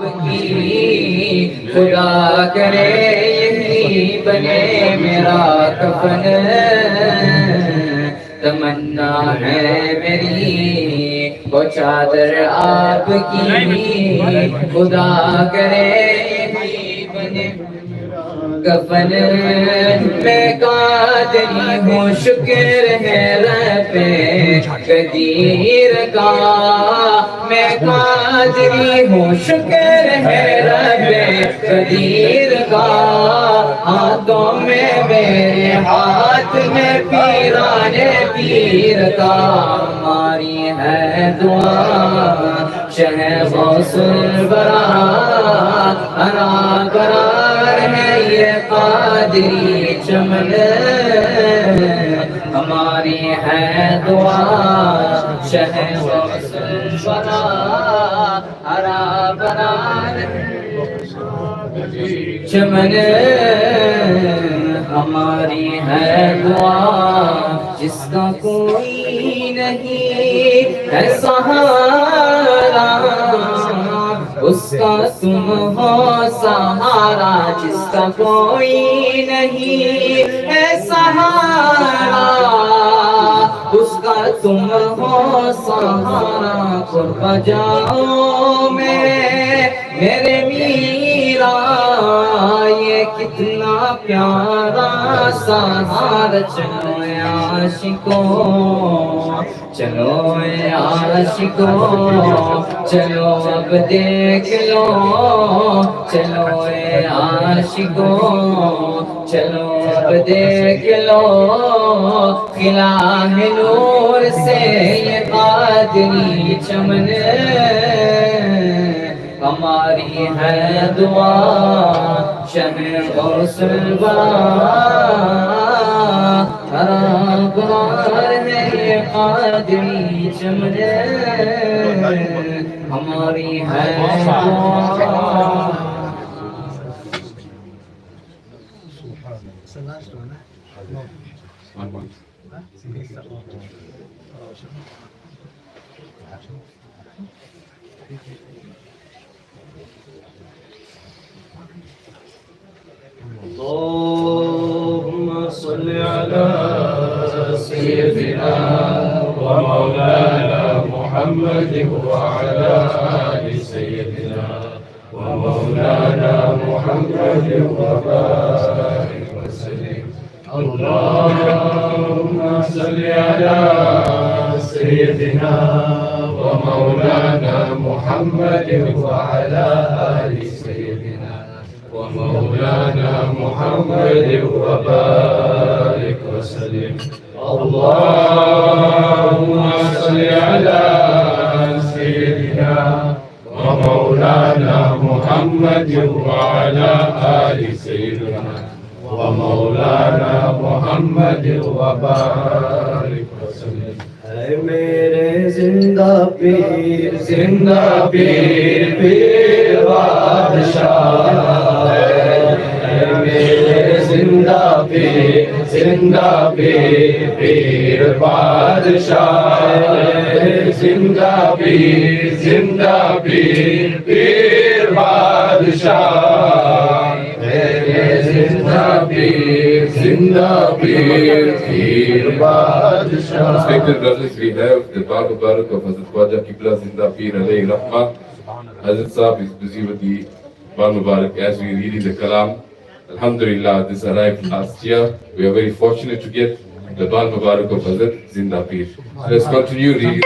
کی خدا کرے یہی بنے میرا کفن تمنا ہے میری وہ چادر آپ کی خدا کرے یہی بنے کفن میں قادری ہوں شکر ہے رب قدیر کا میں قادری ہوں شکر ہے رب قدیر کا ہاتھوں میں میرے ہاتھ میں پیران پیر کا ہماری ہے دعا شہ غوث الورا ہرا قرار ہے یہ قادری چمن ہماری ہے دعا شہ غوث الورا ہرا قرار چمن ہماری ہے دعا جس کا کوئی نہیں ہے سہارا اس کا تم ہو سہارا جس کا کوئی نہیں ہے سہارا اس کا تم ہو سہارا قرب جاؤ میں میرے میرا یہ کتنا پیارا سہارا چلو اے عاشقوں چلو اے عاشقوں چلو اب دیکھ لو چلو اے عاشقوں چلو اب دیکھ لو کھلا ہے نور سے یہ قادری چمن ہماری ہے دعا شہ غوث الورا ہرا قرار ہے یہ قادری چمن ہماری ہے دعا اللهم صل على سيدنا ومولانا محمد وعلى آل سيدنا ومولانا محمد وبارك وسلم اللهم صل على سيدنا ومولانا محمد وعلى آل سيدنا ومولانا محمد وبارك وسلم اللهم صل على سيدنا ومولانا محمد وعلى آل سيدنا ومولانا محمد وبارك وسلم اے میرے زندہ پیر پیر بادشاہ اے میرے زندہ پیر پیر بادشاہ زندہ پیر پیر بادشاہ میرے زندہ پیر پیر بادشاہ. Respected brothers, we have the Bal Mubarak of Hazrat Khwaja Qibla Zinda Peer alayhi rahmah. Hazrat Sahib is busy with the Bal Mubarak as we read the Kalam. Alhamdulillah, this arrived last year. We are very fortunate to get the Bal Mubarak of Hazrat Zinda Peer. Let's continue reading.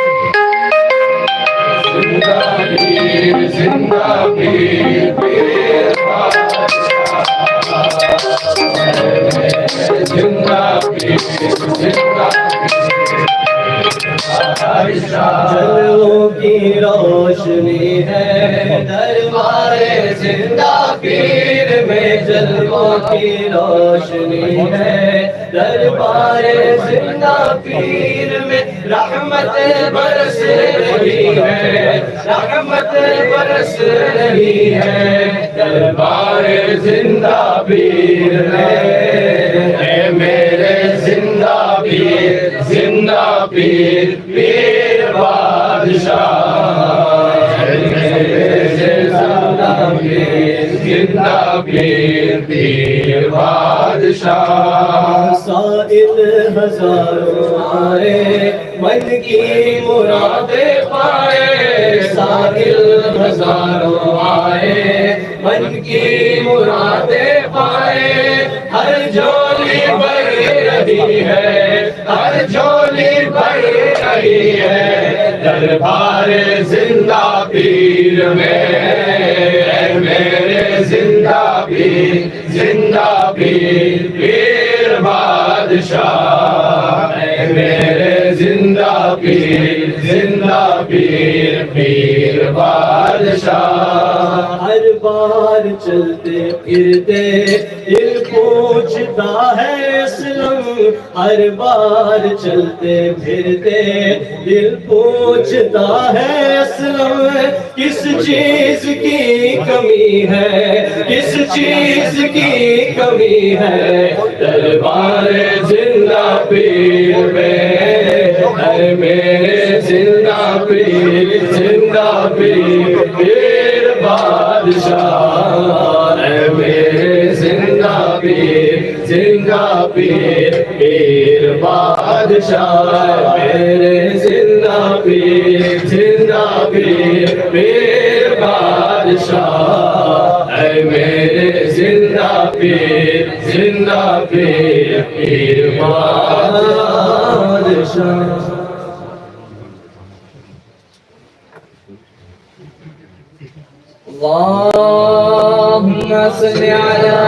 Zinda Peer, Peer جلووں کی روشنی ہے دربار زندہ پیر میں جلووں کی روشنی ہے دربار زندہ پیر میں رحمت برس رہی ہے رحمت برس رہی ہے دربار زندہ پیر میں اے میرے زندہ پیر پیر بادشاہ میرے زندہ زندہ پیر پیر بادشاہ سائل ہزاروں آئے من کی مرادیں پائے سائل ہزاروں آئے من کی مرادیں پائے ہر جھولی بھر رہی ہے ہر جھولی بھر رہی ہے دربار زندہ پیر میں اے میرے زندہ پیر پیر بادشاہ اے میرے زندہ پیر پیر بادشاہ ہر بار چلتے پھرتے دل پوچھتا ہے اسلم ہر بار چلتے پھرتے دل پوچھتا ہے اسلم کس چیز کی کمی ہے کس چیز کی کمی ہے دربار زندہ پیر میں اے میرے زندہ پیر پیر بادشاہ اے میرے زندہ پیر پیر بادشاہ میرے زندہ پیر پیر بادشاہ اے میرے زندہ پیر پیر بادشاہ اللهم صل على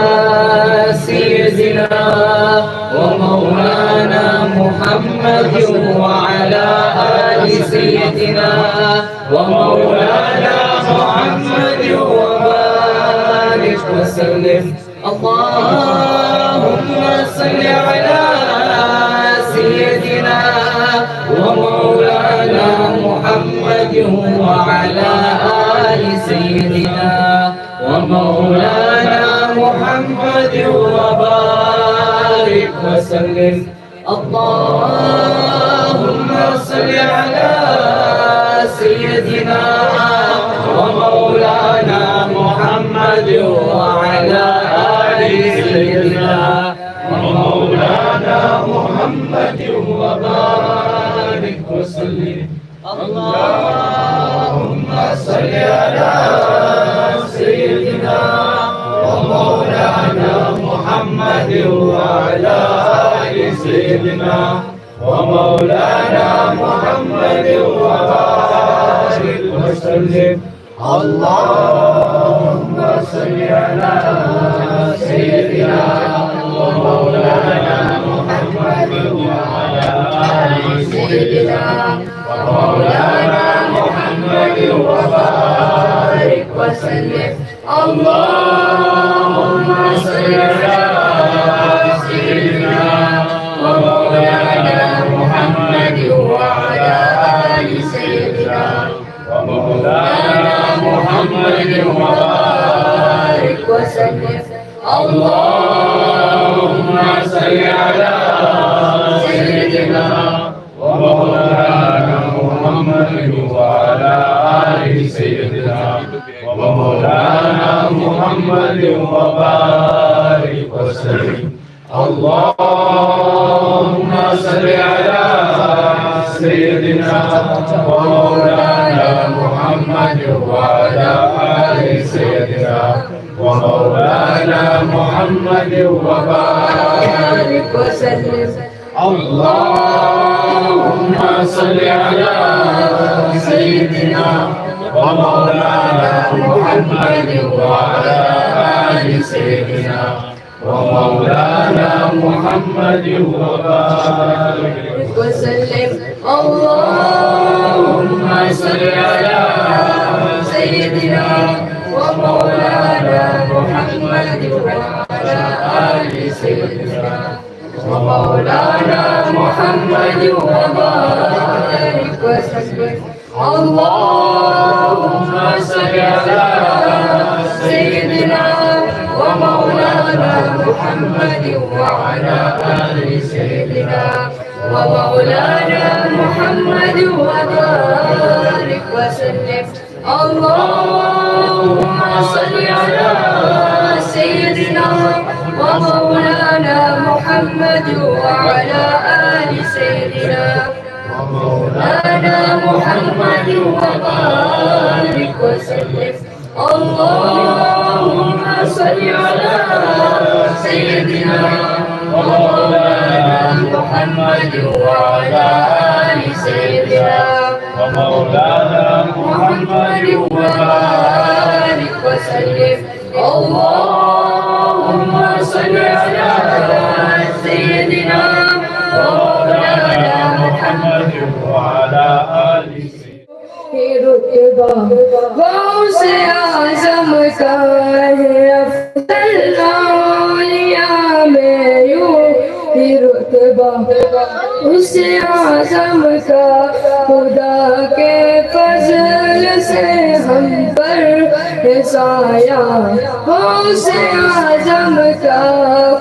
سيدنا ومولانا محمد وعلى آل سيدنا ومولانا محمد وبارك وسلم اللهم صل على سيدنا ومولانا محمد وعلى آل سيدنا ومولانا محمد وبارك وسلم اللهم صل على سيدنا ومولانا محمد وعلى آل سيدنا ومولانا محمد وبارك وسلم اللهم صل على سيدنا ومولانا محمد وعلى آل سيدنا ومولانا محمد وبارك وسلم اللهم صل على سيدنا ومولانا محمد وعلى آل سيدنا ومولانا محمد وبارك وسلم اللهم صل على سيدنا ومولانا محمد وعلى آل سيدنا ومولانا محمد وبارك وسلم اللهم صل على سيدنا ومولانا محمد وعلى آل سيدنا ومولانا محمد وبارك وسلم اللهم صل على سيدنا ومولانا محمد وعلى آل سيدنا ومولانا محمد وبارك وسلم اللهم صل على سيدنا ومولانا محمد وعلى آل سيدنا ومولانا محمد وبارك وسلم اللهم صل على سيدنا ومولانا محمد وعلى آل سيدنا ومولانا محمد وبارك وسلم اللهم صل على سيدنا ومولانا محمد وعلى آل سيدنا ومولانا محمد وبارك وسلم اللهم صل على اللهم صل على سيدنا ومولانا محمد وعلى آل سيدنا ومولانا محمد وبارك وسلم اللهم صل على سيدنا ومولانا محمد وعلى آل رتبہ غوث اعظم کا ہے افضل اولیاء میں یوں ہی رتبہ غوث اعظم کا خدا کے فضل سے ہم پر ہے سایہ غوث اعظم کا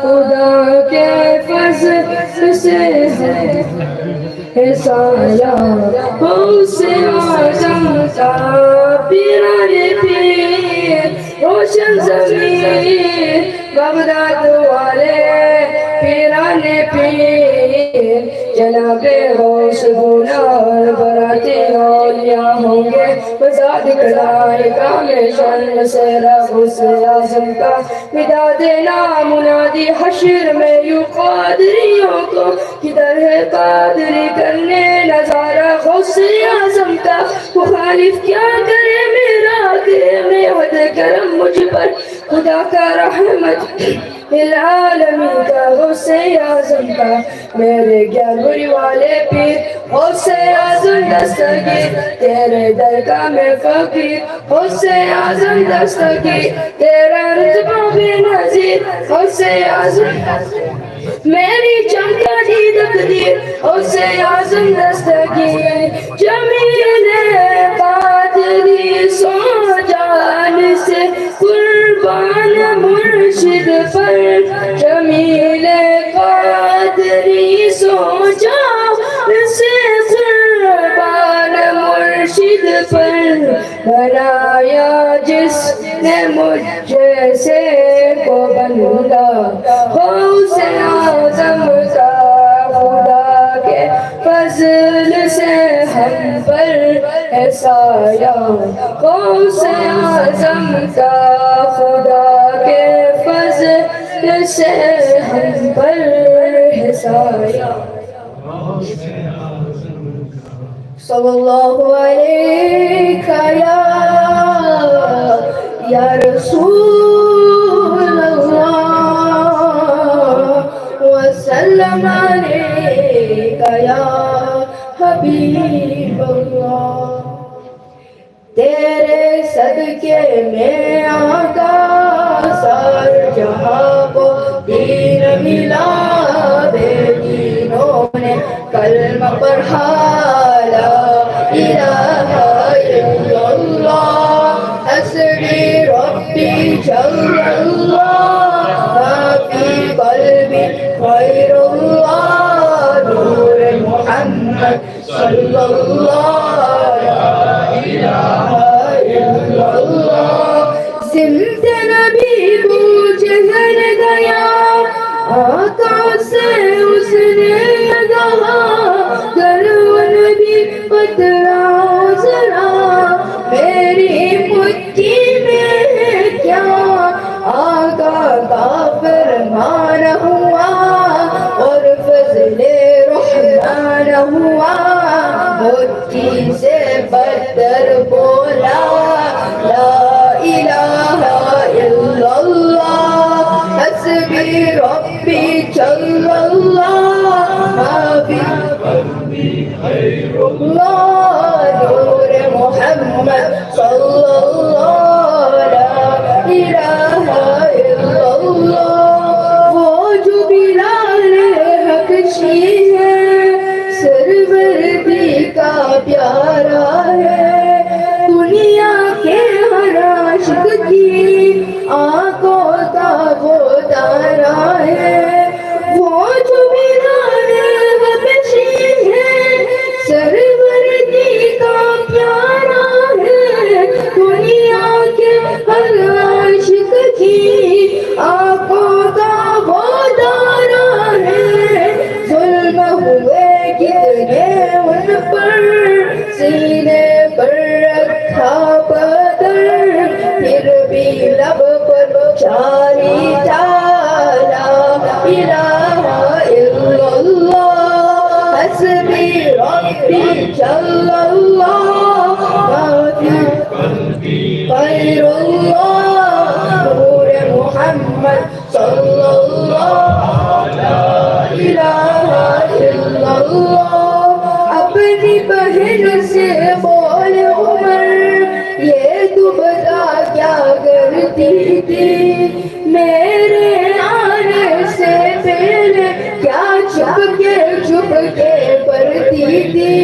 خدا کے فضل سے ہے سایہ غوث اعظم کا پیران پیر روشن ضمیر بغداد والے پیران پیر جناب غوث گنار براتے اولیاء ہوں گے بزاد کلائے کام شان سیرا غوث اعظم کا مداد نام منادی حشر میں یوں قادریوں کو کدھر ہے قادری کرنے نظارہ غوث اعظم کا مخالف کیا کرے میرا کہ میں ود کرم مجھ پر خدا کا رحمت العالمین کا غوث اعظم کا میرے گیارہویں والے پیر غوث اعظم دستگیر تیرے در کا میں فقیر غوث اعظم دستگیر تیرا رتبہ بے نظیر غوث اعظم میری چمکا دی تقدیر غوث اعظم دستگیر جمیل قادری سو جان سے قربان مرشد پر جمیل قادری سو جان سے قربان مرشد پر بنایا جس نے مجھ جیسے کو بندہ غوث اعظم کا خدا کے فضل سے ہم پر ہے سایہ غوث اعظم کا خدا کے فضل سے ہم پر ہے سایہ صلی اللہ علیہ یا رسول اللہ وسلم علیک یا حبیب اللہ تیرے صدقے میں آقا سار جہاں کو دین ملا بے دینوں نے کلمہ پڑھا لا الہ الا اللہ حسبی ربی جل اللہ ما فی قلبی خیر اللہ نور محمد صلی اللہ لا الہ الا اللہ سمت نبی کو جہر گیا آقا سے اس نے کہا کرو نبی بتلاؤ ذرا میری مٹھی میں ہے کیا آقا کا فرمان ہوا اور فضل رحمان ہوا مٹھی سے بدتر بولا لا الہ الا اللہ حسبی ربی جل اللہ ما فی قلبی خیر اللہ نور محمد صلی اللہ لا الہ الا اللہ وہ جو بلال حبشی ہے سرور کا پیارا ہے دنیا کے ہر عاشق کی آنکھوں کا وہ تارا ہے وہ جو بلال حبشی ہے سرور کا پیارا ہے دنیا کے ہر عاشق کی آنکھوں کا وہ تارا ہے ظلم ہوئے کتنے ان پر سینے پر رکھا پتھر جاری لا الہ الا اللہ حسبی ربی جل اللہ ما فی قلبی غیر اللہ نور محمد صلی اللہ لا الہ الا اللہ اپنی بہن سے بول عمر یہ تو بتا کیا کرتی تھی میرے آنے سے پہلے کیا چھپ کے پڑھتی تھی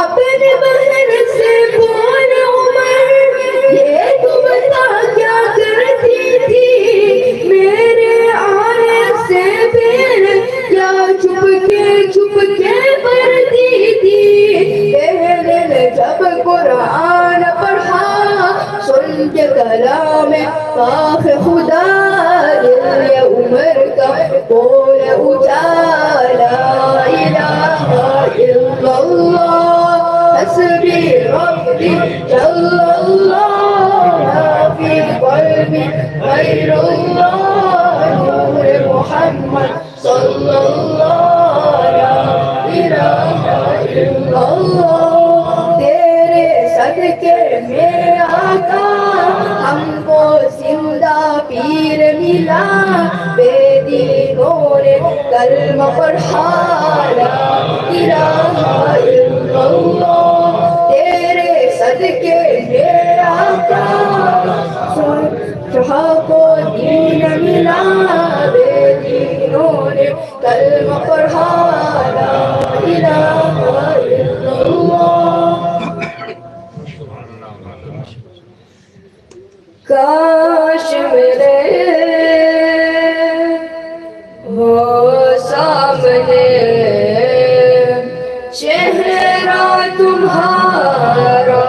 اپنی بہن سے بول عمر یہ تو بتا کیا کرتی تھی میرے آنے سے پہلے کیا چھپ کے پڑھتی تھی پہلے نے جب قرآن پڑھا سن کے کلام پاک خدا دل یہ عمر کا بول اٹھا لا الہ الا اللہ حسبی ربی جل اللہ ما فی قلبی غیر اللہ نور محمد صلی اللہ لا الہ الا اللہ تیرے صدقے میں آقا ہم کو زندہ پیر ملا بے دینوں نے کلمہ پڑھا لا الہ الا اللہ تیرے صدقے میں آقا جہاں کو دین ملا بے دینوں نے کلمہ پڑھا لا الہ الا اللہ کاش میرے ہو سامنے چہرہ تمہارا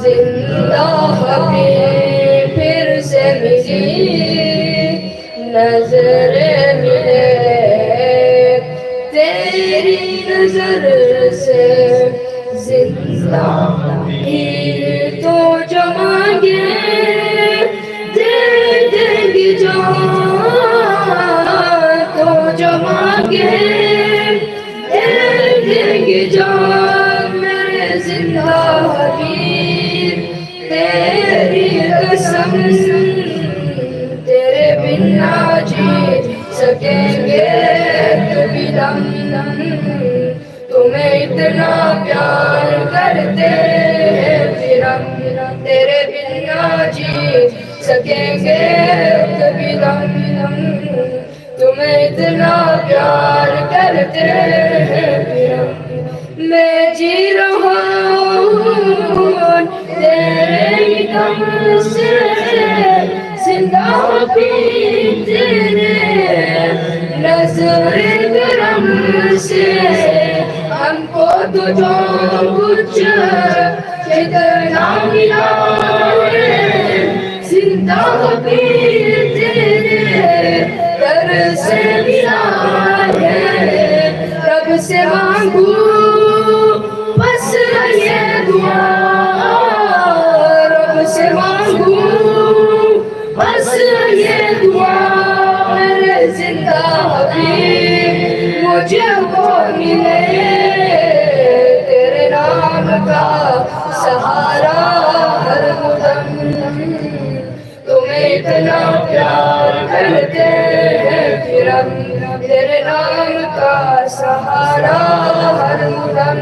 زندہ حبیب پھر سے ملی نظر ملے تیری نظر سے زندہ حبیب تو جمانگے دے دیں گے جان تو جمانگے دے دیں گے جان میرے زندہ حبیب تیری قسم تیرے بنا جی سکیں گے کبھی دم تمہیں اتنا پیار کرتے ہیں پھر ہم تیرے بنا جی سکیں گے کبھی دم تمہیں اتنا پیار کرتے ہیں پھر ہم میں جی رہا ہوں تیرے دم سے زندہ بھی تیرے نظر کرم سے ہم کو تو جو کچھ کتنا ملا ہے زندہ بھی تیرے در سے ملا ہے رب سے مانگو بس یہ دعا رب سے مانگو بس یہ دعا میرے زندہ حبیب مجھے وہ ملے تیرے نام کا سہارا ہر قدم تمہیں اتنا پیار کرتے ہیں پھر ہم تیرے نام کا سہارا ہر قدم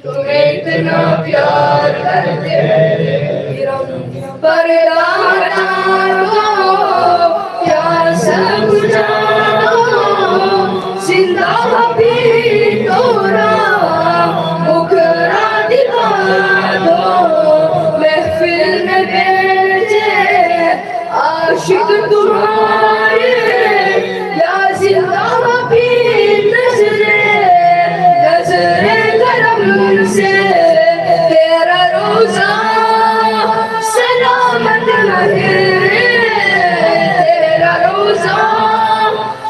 تمہیں اتنا پیار کرتے ہیں پھر ہم پردہ پیار سب جانو زندہ حبیب تورا مکرا دکھا دو محفل میں بیٹھے عاشق تمہارے یا زندہ حبیب نظر کرم سے تیرا روزہ سلامت رہے تیرا روزہ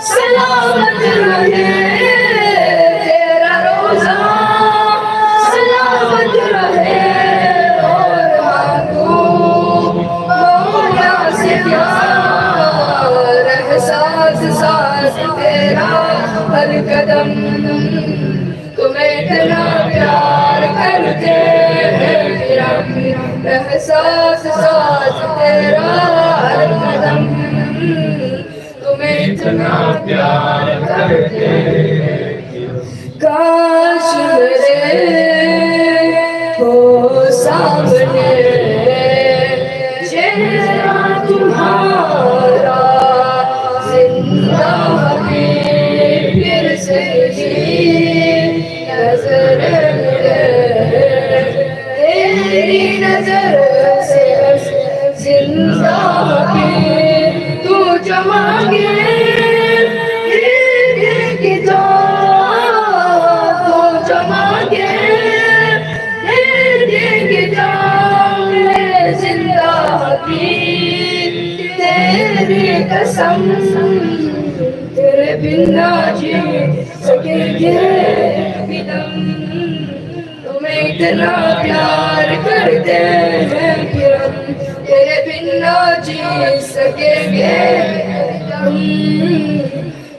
سلامت رہے تیرا روزہ سلامت رہے اور مانگو مولا سے قدم تمہیں اتنا پیار کرتے ہیں پھر ہم احساس ساتھ تیرا ہر قدم تمہیں اتنا پیار کرتے ہیں کاش میرے ہو سامنے چہرہ تمہارا زندہ حبیب پھر سے نظر ملے تیری نظر سے زندہ حبیب تو جمع گئے تیری قسم تیرے بنا جی سکیں گے دم تمہیں اتنا پیار کرتے ہیں کہ ہم تیرے بنا جی سکیں گے دم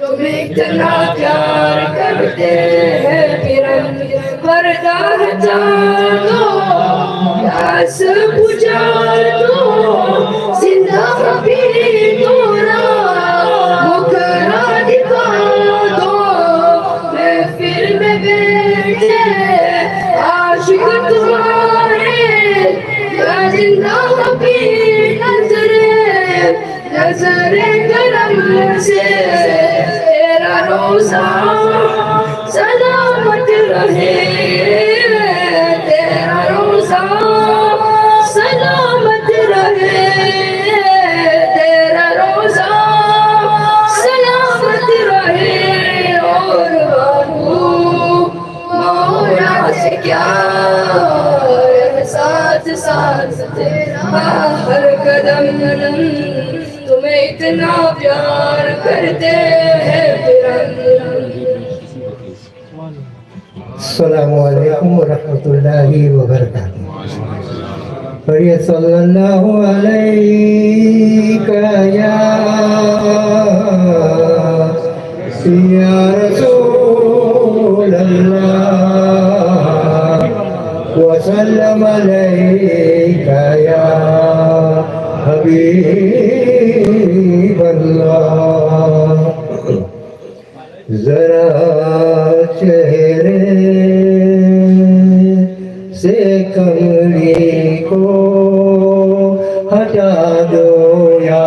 تمہیں اتنا پیار کرتے ہیں پھر ہم بردار جان دو پیاس بجھا دو زندہ حبیب تورا مکرا دکھا دو محفل میں بیٹھے عاشق تمہارے یا زندہ حبیب نظر کرم سے تیرا روزہ سلامت رہے تیرا روزہ سلامت رہے تیرا روزہ سلامت رہے اور مولا سے کیا ساتھ ساتھ تیرا ہر قدم تمہیں اتنا پیار کرتے ہیں پھر السلام علیکم ورحمۃ اللہ وبرکاتہ پڑھیے صلی اللہ علیہ یا رسول اللہ وسلم علیک یا حبیب اللہ ذرا چہرے سے کملی کو ہٹا دو یا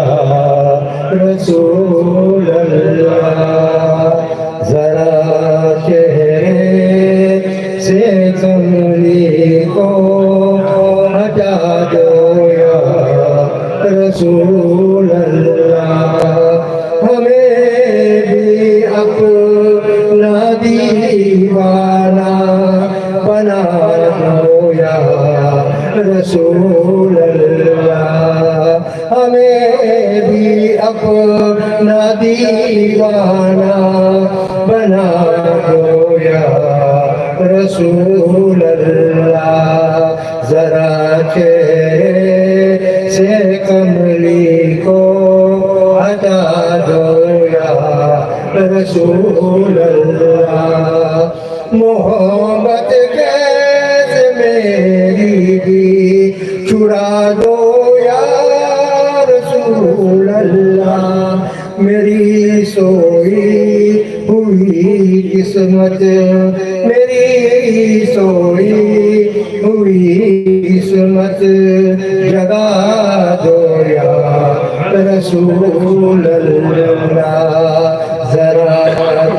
رسول اللہ ذرا چہرے سے کملی کو ہٹا دو یا رسول اللہ ہمیں بھی اپنا دیوانہ بنا دو یا رسول اللہ ہمیں بھی اپنا دیوانہ بنا دو یا رسول اللہ ذرا چہرے سے کملی کو ہٹا دو یا رسول اللہ محبت کیس میری بھی چھڑا دو یا رسول اللہ میری سوئی ہوئی قسمت میری سوئی ہوئی قسمت جگا دو یا رسول اللہ ذرا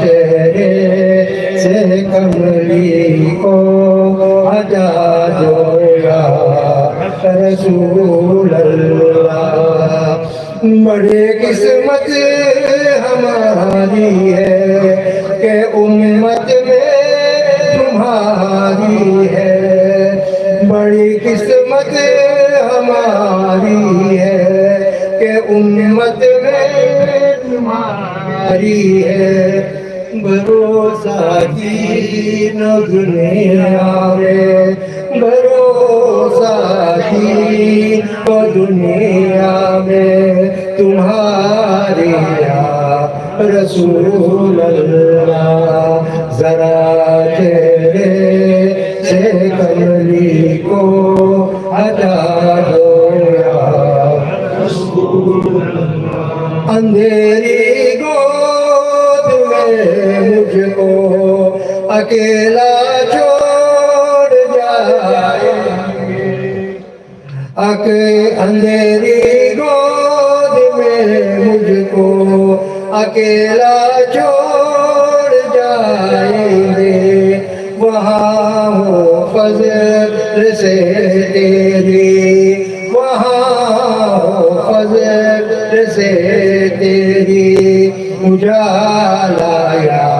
چہرے سے کملی کو ہٹا دو یا رسول اللہ بڑی قسمت ہماری ہے کہ امت میں تمہاری ہے بڑی قسمت ہماری ہے کہ امت میں تمہاری ہے بھروسہ دین و دنیا میں بھروسہ دین و دنیا میں تمہاری رسول اللہ ذرا چہرے سے کملی کو ہٹا دو یا رسول اللہ اندھیری گود میں مجھ کو اکیلا چھوڑ جائے اندھیری گود میں مجھ کو اکیلا چھوڑ جائیں گے وہاں ہو فضل سے تیری وہاں ہو فضل سے تیری اجالا یا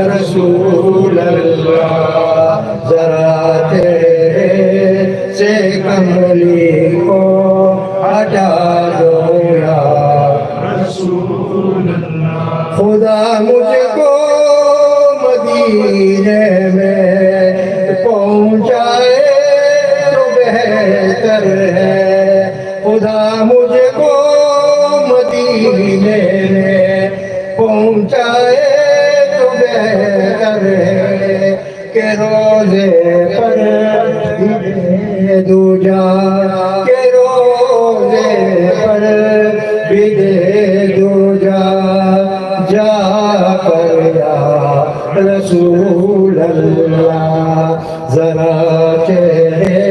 رسول اللہ ذرا تیرے سے کملی کو ہٹا دو یا رسول اللہ خدا مجھ کو مدینے میں پہنچائے تو بہتر ہے خدا مجھ کو مدینے میں پہنچائے تو بہتر ہے کہ روزے پر بھی دو جا کہ روزے پر بھی دے دو جا کر یا رسول اللہ ذرا چہرے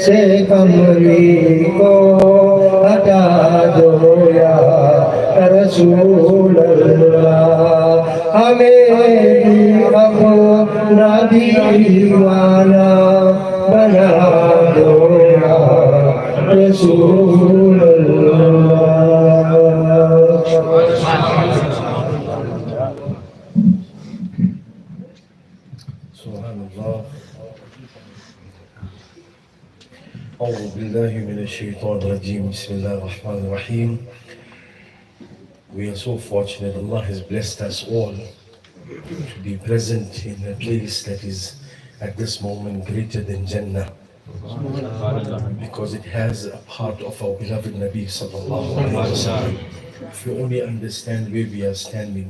سے کملی کو ہٹا دو یا رسول اللہ ہمیں بھی اپنا دیوانہ بنا دو یا رسول اللہ سبحان اللہ اعوذ باللہ من الشیطان الرجیم بسم اللہ الرحمن الرحیم. We are so fortunate Allah has blessed us all to be present in a place that is at this moment greater than Jannah because it has a part of our beloved Nabi sallallahu alayhi wa sallam. If you only understand where we are standing,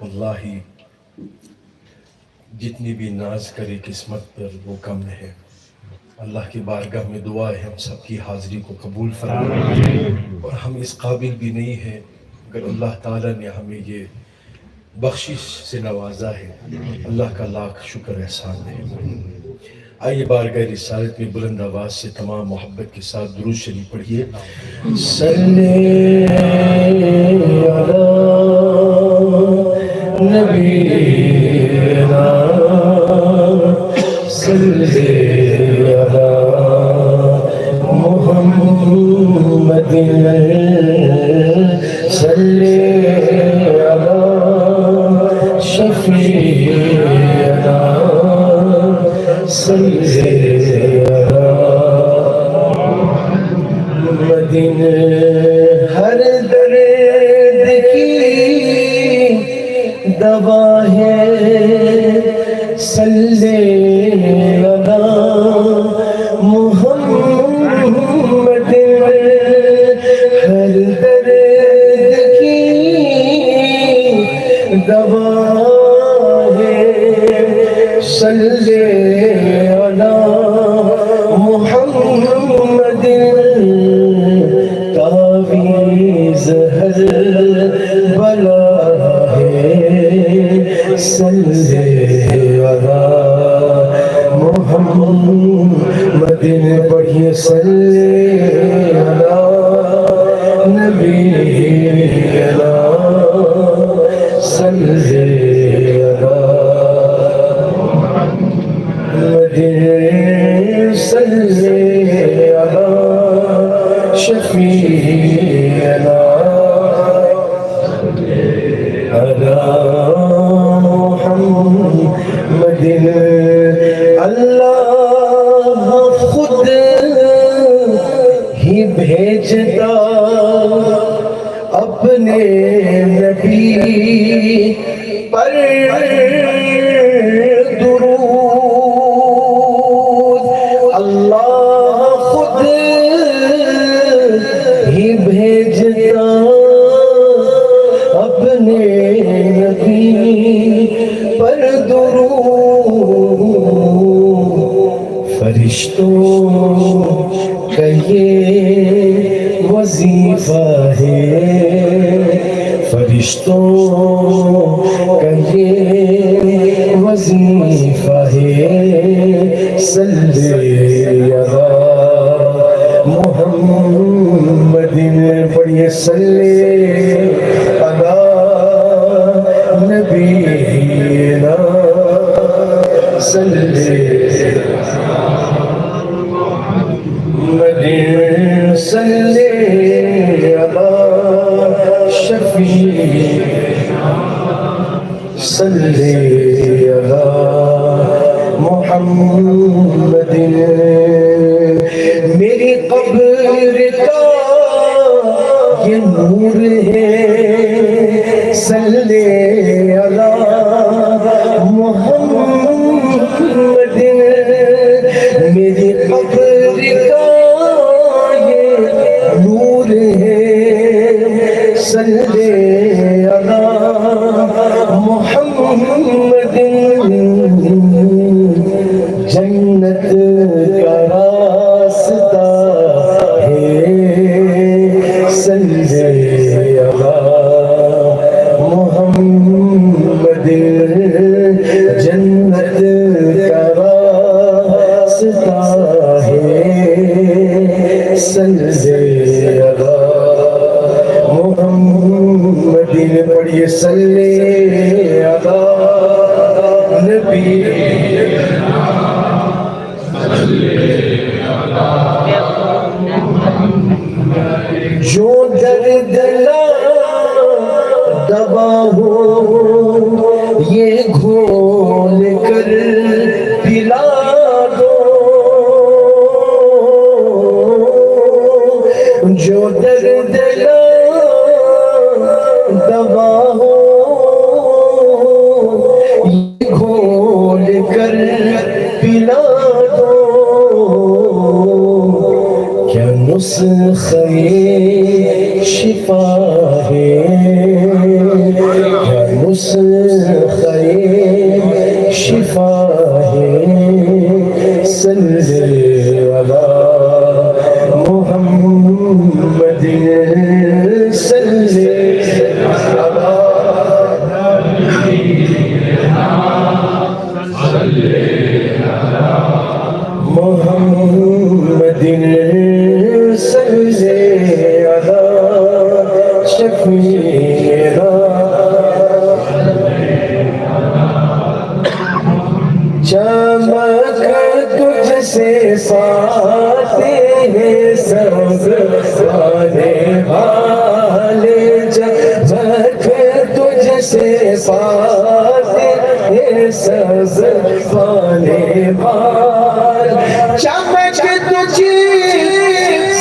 wallahi جتنی بھی ناز کرے قسمت پر وہ کم ہے. اللہ کی بارگاہ میں دعا ہے ہم سب کی حاضری کو قبول فرمائے اور ہم اس قابل بھی نہیں ہیں اگر اللہ تعالیٰ نے ہمیں یہ بخشش سے نوازا ہے. اللہ کا لاکھ شکر احسان ہے. آئیے بارگاہ رسالت میں بلند آواز سے تمام محبت کے ساتھ درود شریف پڑھیے. صلی علی نبینا صلی علی محمد صلی علی شفیعنا صلی علی محمد. ہر درد کی دوا ہے صلی علی محمد. ہر درد کی دوا ہے صلی علی محمد. تعویذ ہر بلا ہے صلی علی محمد. پڑھیے صلی علی نبینا صلی علی محمد صلی علی شفیعنا علی محمد. اللہ خود ہی بھیجتا اپنے نبی پر درود. اللہ خود ہی بھیجتا اپنے وظیفہ ہے فرشتوں کا یہ وظیفہ ہے صلی علی محمد پڑھیے صلی علی نبینا صلی صلی علی شفیع صلی علی محمد میری قبر کا یہ نور ہے صلی علی محمد میری قبر کا نور ہے صلی علی محمد جنت کا راستہ ہے صلی علی محمد جنت کا راستہ ہے صلی علی محمد پڑھیے صلی علی نبی جو درد لا دوا ہو یہ گھول کر پلا دو جو درد لا دوا ہو یہ گھول کر پلا دو کیا نسخے شفا ہے کیا نسخے شفا ہے صلی علی محمد صلی محمد صلی علی شفیعنا چمک تجھ سے ساتے ہیں سبز والے والے چمک تجھ سے ساتے ہیں سبز والے والے چمک تجھ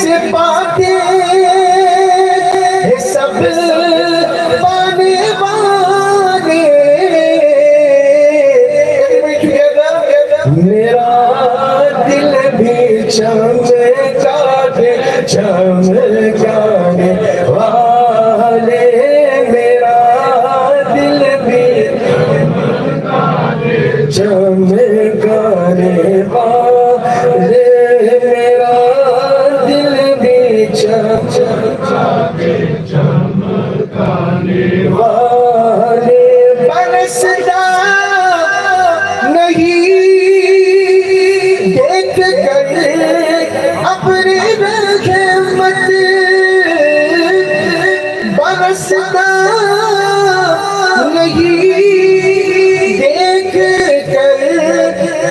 سے پاتے ہیں سبز والے والے میرا دل بھی چمکانے چمکانے والے میرا دل بھی چمکانے والے میرا دل بھی چمکانے والے برستا نہیں دیکھ کر اپنی رحمت برستا نہیں دیکھ کر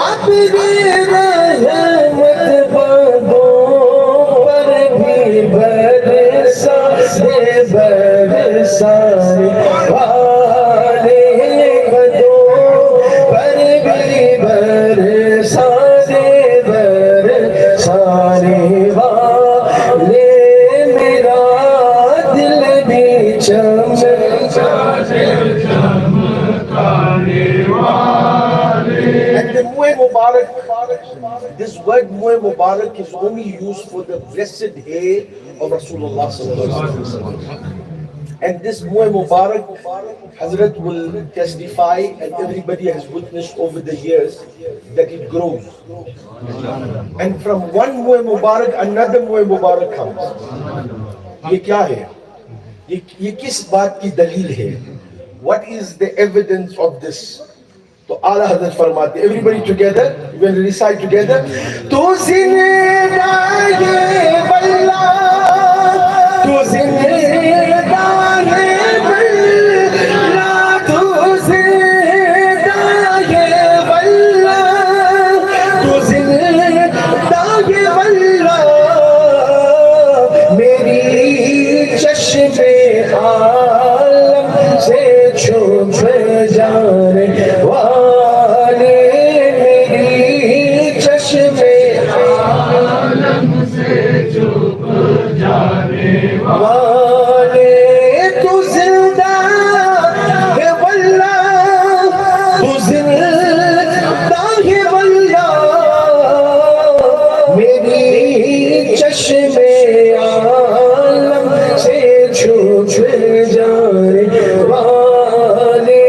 اپنی رحمت بندوں پر بھی برسا برسانے والے بندوں پر بھی برسانے برسانے والے میرا دل بھی چمکانے And the Mu'ay Mubarak, this word Mu'ay Mubarak is only used for the blessed hair of Rasulullah sallallahu alaihi wasallam. And this Mu'ay Mubarak, Hazrat will testify and everybody has witnessed over the years that it grows. And from one Mu'ay Mubarak, another Mu'ay Mubarak comes. یہ کیا ہے؟ یہ کس بات کی دلیل ہے؟ What is the evidence of this? تو اعلیٰ حضرت فرماتے ہیں, everybody together, we will recite together. تو زندہ ہے واللہ, تو زندہ ہے واللہ, تو زندہ ہے واللہ, تو زندہ ہے واللہ, میری چشم عالم سے چھپ جانے والے, میری چشم عالم سے چھپ جانے والے, تو زندہ ہے واللہ, تو زندہ ہے واللہ, میری چشم عالم سے چھپ جانے والے,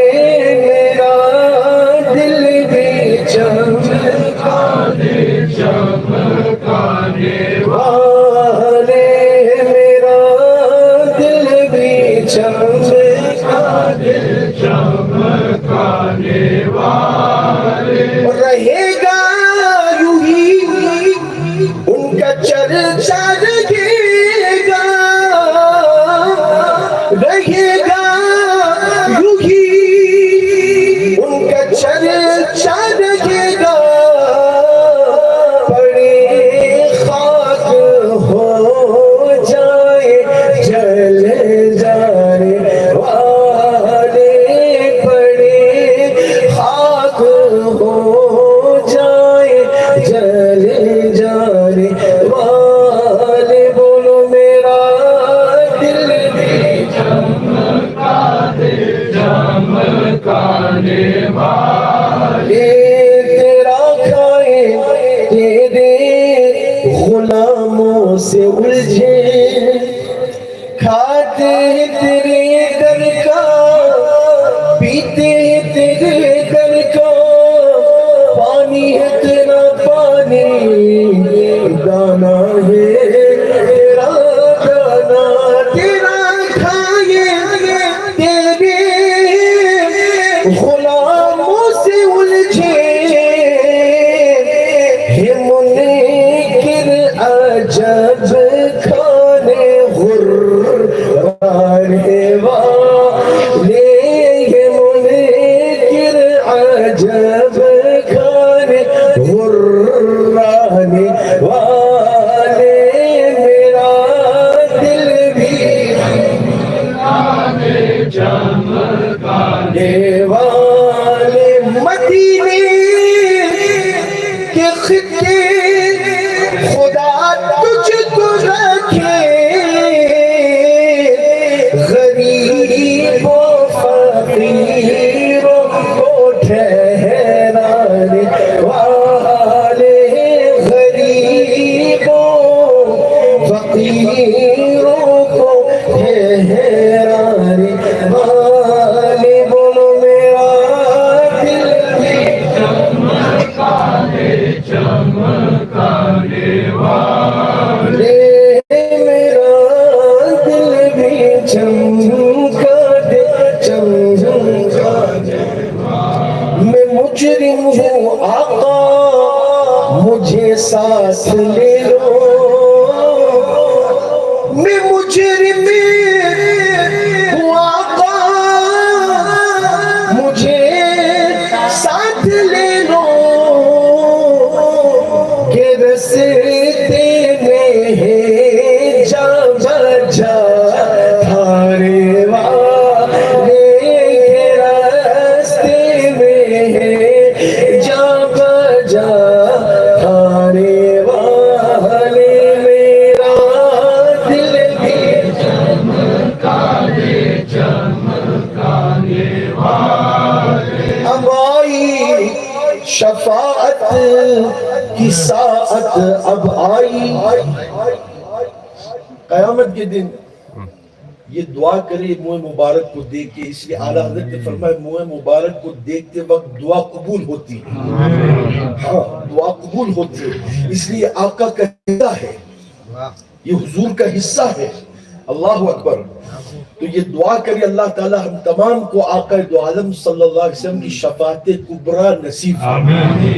میرا دل بھی چمکانے والے, میرا دل بھی چمکانے والے, رہے گا یوں ہی ان کا چرچا رہے گا, رہے گا یوں ہی ان کا چرچا رہے گا, پڑے خاک ہو جائے جل جانے والے, پڑے خاک ہو جائے جل جانے والے, بولو میرا دل بھی چمکانے والے, تیرا کھائے تیرے غلاموں سے الجھے, کھاتے تیرے در کا, پیتے تیرے در کا, پانی ہے تیرا پانی, دانا ہے تیرا دانا, تیرا کھائے تیرے غلاموں سے الجھے, ہے منکر عجب کھانے غرانے والے, ہے منکر عجب کھانے غرانے والے, میرا دل بھی چمکانے والے, مدینے کے خطے خدا تجھ کو رکھے, غریب و فقیروں کو ٹھہرانے والے, غریب و فقیروں کو ٹھہرانے والے, بولو میرا دل بھی چمکانے والے, میرا دل بھی چمکانے والے, میں مجرم ہوں آقا مجھے ساتھ لے لو, میں مجرم ہوں آقا مجھے ساتھ لے لو, کہ رستے میں ہے جا بجا تھارے والے, کہ رستے میں ہے جا بجا تھارے والے, میرا دل بھی چمکانے والے, اب آئی شفاعت کی ساعت, اب آئی قیامت کے دن. یہ دعا کرے منہ مبارک کو دیکھ کے, اس لیے اعلیٰ حضرت نے فرمایا منہ مبارک کو دیکھتے وقت دعا قبول ہوتی ہے, ہاں دعا قبول ہوتی ہے, اس لیے آقا کا حصہ ہے, یہ حضور کا حصہ ہے. اللہ اکبر. تو یہ دعا کرے اللہ تعالیٰ ہم تمام کو آقا دو عالم صلی اللہ علیہ وسلم کی شفاعت کبریٰ نصیب فرمائے.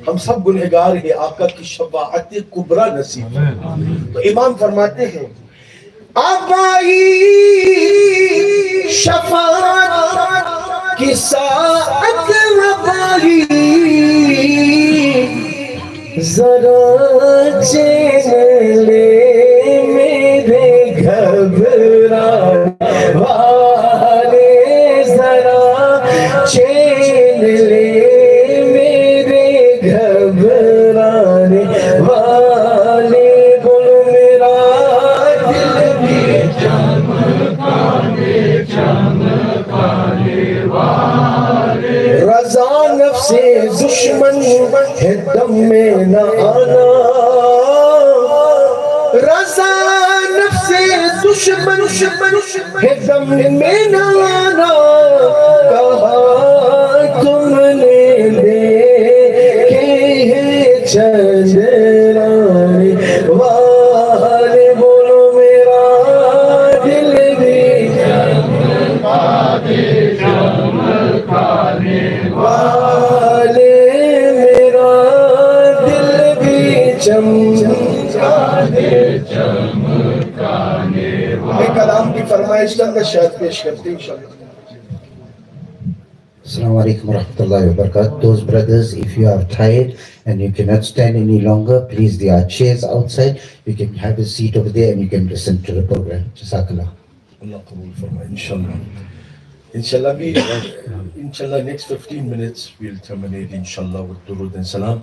ہم سب گنہگار ہیں, آقا کی شفاعت کبریٰ نصیب فرمائے. تو امام فرماتے ہیں اب آئی شفاعت کی ساعت اب آئی, ذرا چین لے میرے گھبرانے والے, ذرا چین لے میرے گھبرانے والے. بولو میرا دل بھی رضا نفس دشمن ہے دم میں نہ آنا, رضا نفس دشمن ہے دم میں نہ آنا. کہا تم نے دیکھے چندرانے والے. بولو میرا دل بھی والے, میرا دل بھی چمکانے ایک کلام کی فرمائش کے اندر شاید پیش کرتے ہیں انشاءاللہ. Assalamu alaikum warahmatullahi wabarakatuh. Those brothers, if you are tired and you cannot stand any longer, please, there are chairs outside. You can have a seat over there and you can listen to the program. Jazakallah. Allah قبول فرمائے انشاءاللہ. Inshallah, inshallah, next 15 minutes we'll terminate inshallah with durud and salam.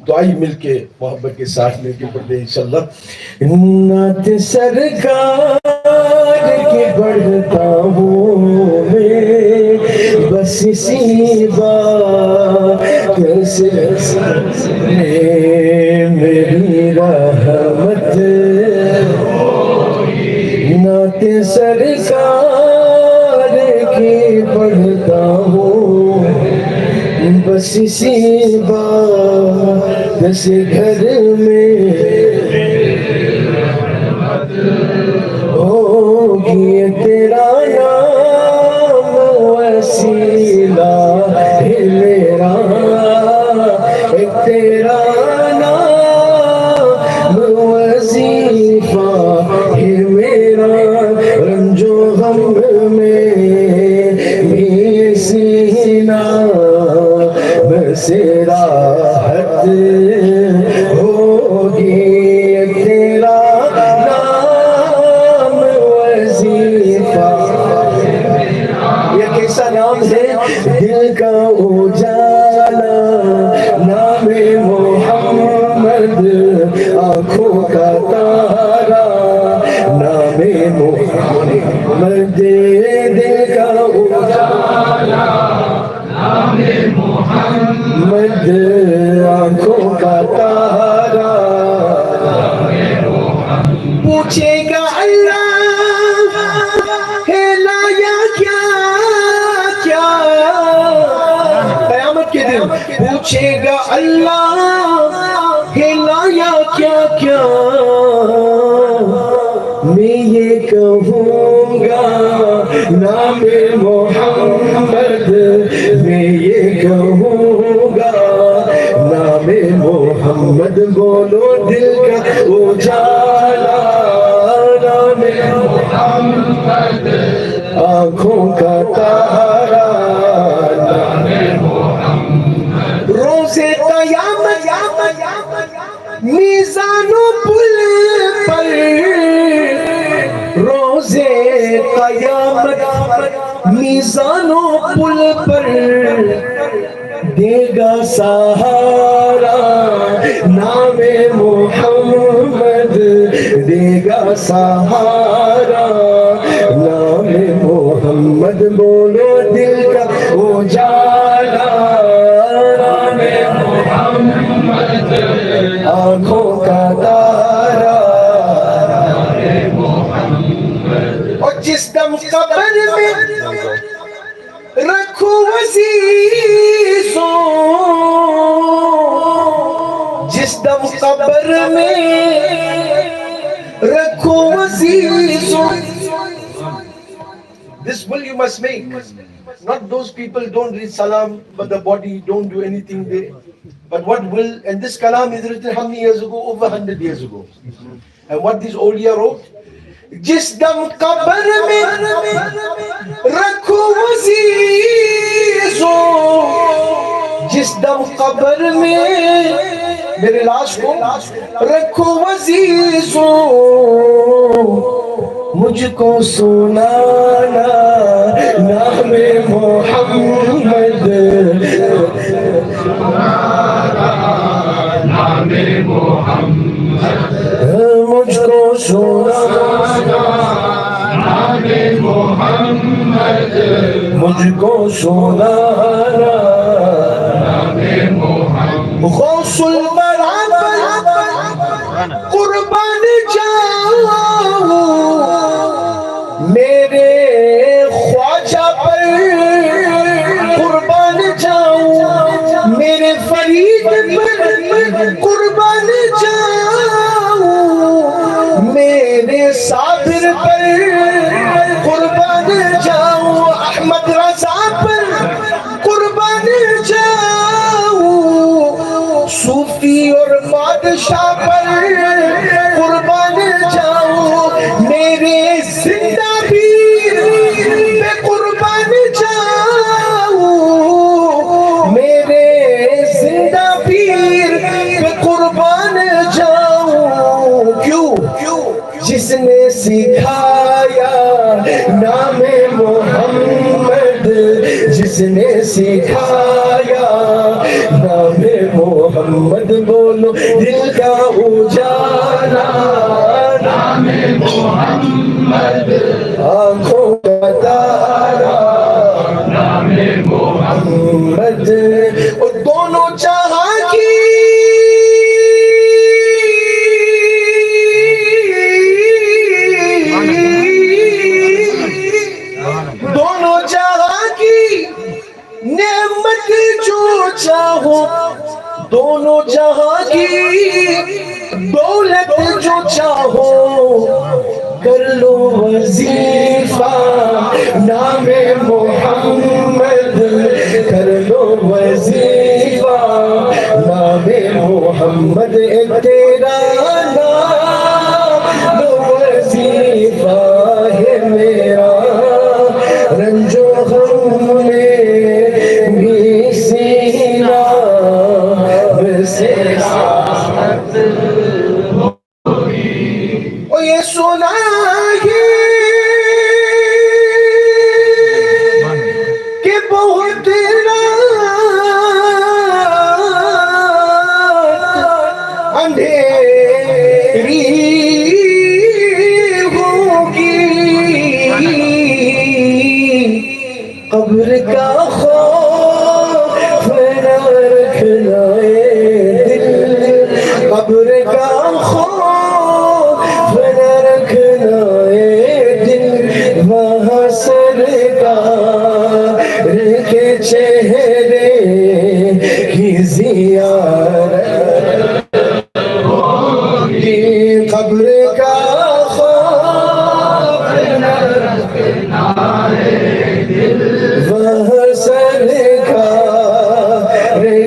تو آئیے مل کے محبت کے ساتھ مل کے پڑھتے ہیں انشاءاللہ. نعت سرکار کی پڑھتا ہوں میں بس اسی بات سے میری رحمت. نعت سرکار کی پڑھتا ہوں بس اسی بات سے گھر میں ہوگی تیرا نام وسیلہ ہے میرا, تیرا نام وظیفہ ہے میرا. رنج و غم میں بھی سینہ بس راحت ہوگی, تیرا نام وظیفہ. یہ کیسا نام ہے؟ دل کا اجالا نام محمد, آنکھوں کا تارا نام محمد, دل کا اجالا نام محمد, آنکھوں کا تارا. پوچھے گا اللہ ہے لایا کیا کیا, قیامت کے دن پوچھے گا اللہ ہے لایا کیا کیا. میں یہ کہوں گا نام محمد, میں یہ کہوں گا نام محمد. بولو دل کا اجالا نام محمد, آنکھوں کا تارا نام محمد. روز قیامت میزان و پل پر, روز قیامت میزان و پل پر دے گا سہارا نام محمد, دے گا سہارا نام محمد. بولو دل کا اجالا نام محمد, آنکھوں کا تارا نام محمد. اور جس دم قبر میں رکھو عزیزوں, جس دم قبر میں رکھو رکھو عزیزوں. This will you must make. Not those people don't read salam, but the body don't do anything there. But what will, and this kalam is written how many years ago? Over 100 years ago. And what this awliya wrote? Jis dam qabr mein rakho azizon, jis dam qabr mein mere lash ko rakho azizon, مجھ کو سنانا نام محمد, نام محمد, مجھ کو سنانا نام محمد, مجھ کو سنانا نام محمد. غوث المرابر قربان جاؤں میرے خواجہ پر, قربان جاؤں میرے فرید پر, قربان جاؤں میرے صابر پر, قربان جاؤں احمد رضا پر, قربان جاؤں صوفی اور بادشاہ پر, قربان جاؤں میرے زندہ پیر پہ, قربان جاؤں میرے زندہ پیر پہ, قربان جاؤں. کیوں؟ جس نے سکھایا نام محمد, جس نے سکھایا نام محمد, بولو دل کا اجالا نام محمد, آنکھوں کا تارا نام محمد, اور دونوں جہاں کی دونوں جہاں کی نعمت جو چاہو, دونوں جہاں کی دولت جو چاہو, کر لو وظیفہ نام محمد, کر لو وظیفہ نام محمد, تیرا نام وظیفہ ہے میرا, رنج و غم میں بھی سینہ سے ساتھ اور یہ سنا ہے کہ بہت رات اندھیری ہوگی, قبر کا خوف نہ رکھنا دل, قبر کا خوف نہ رکھنا دل, وہاں سرکار کے چہرے کی زیارت ہوگی, قبر کا خوف نہ رکھنا دل, وہاں سرکار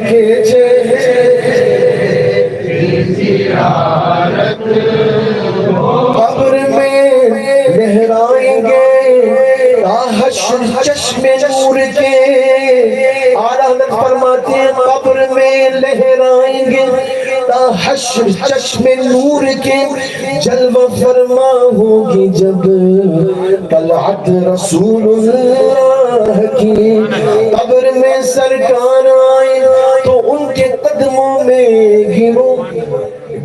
کے چہرے کی زیارت, قبر میں لہرائیں گے حشر چشم نور کے, اعلیٰ حضرت فرماتے ہیں قبر میں لہرائیں گے حشر چشم نور کے, جلوہ فرما ہوگی جب طلعت رسول اللہ کی, قبر میں سرکار آئے تو ان کے قدموں میں گرو,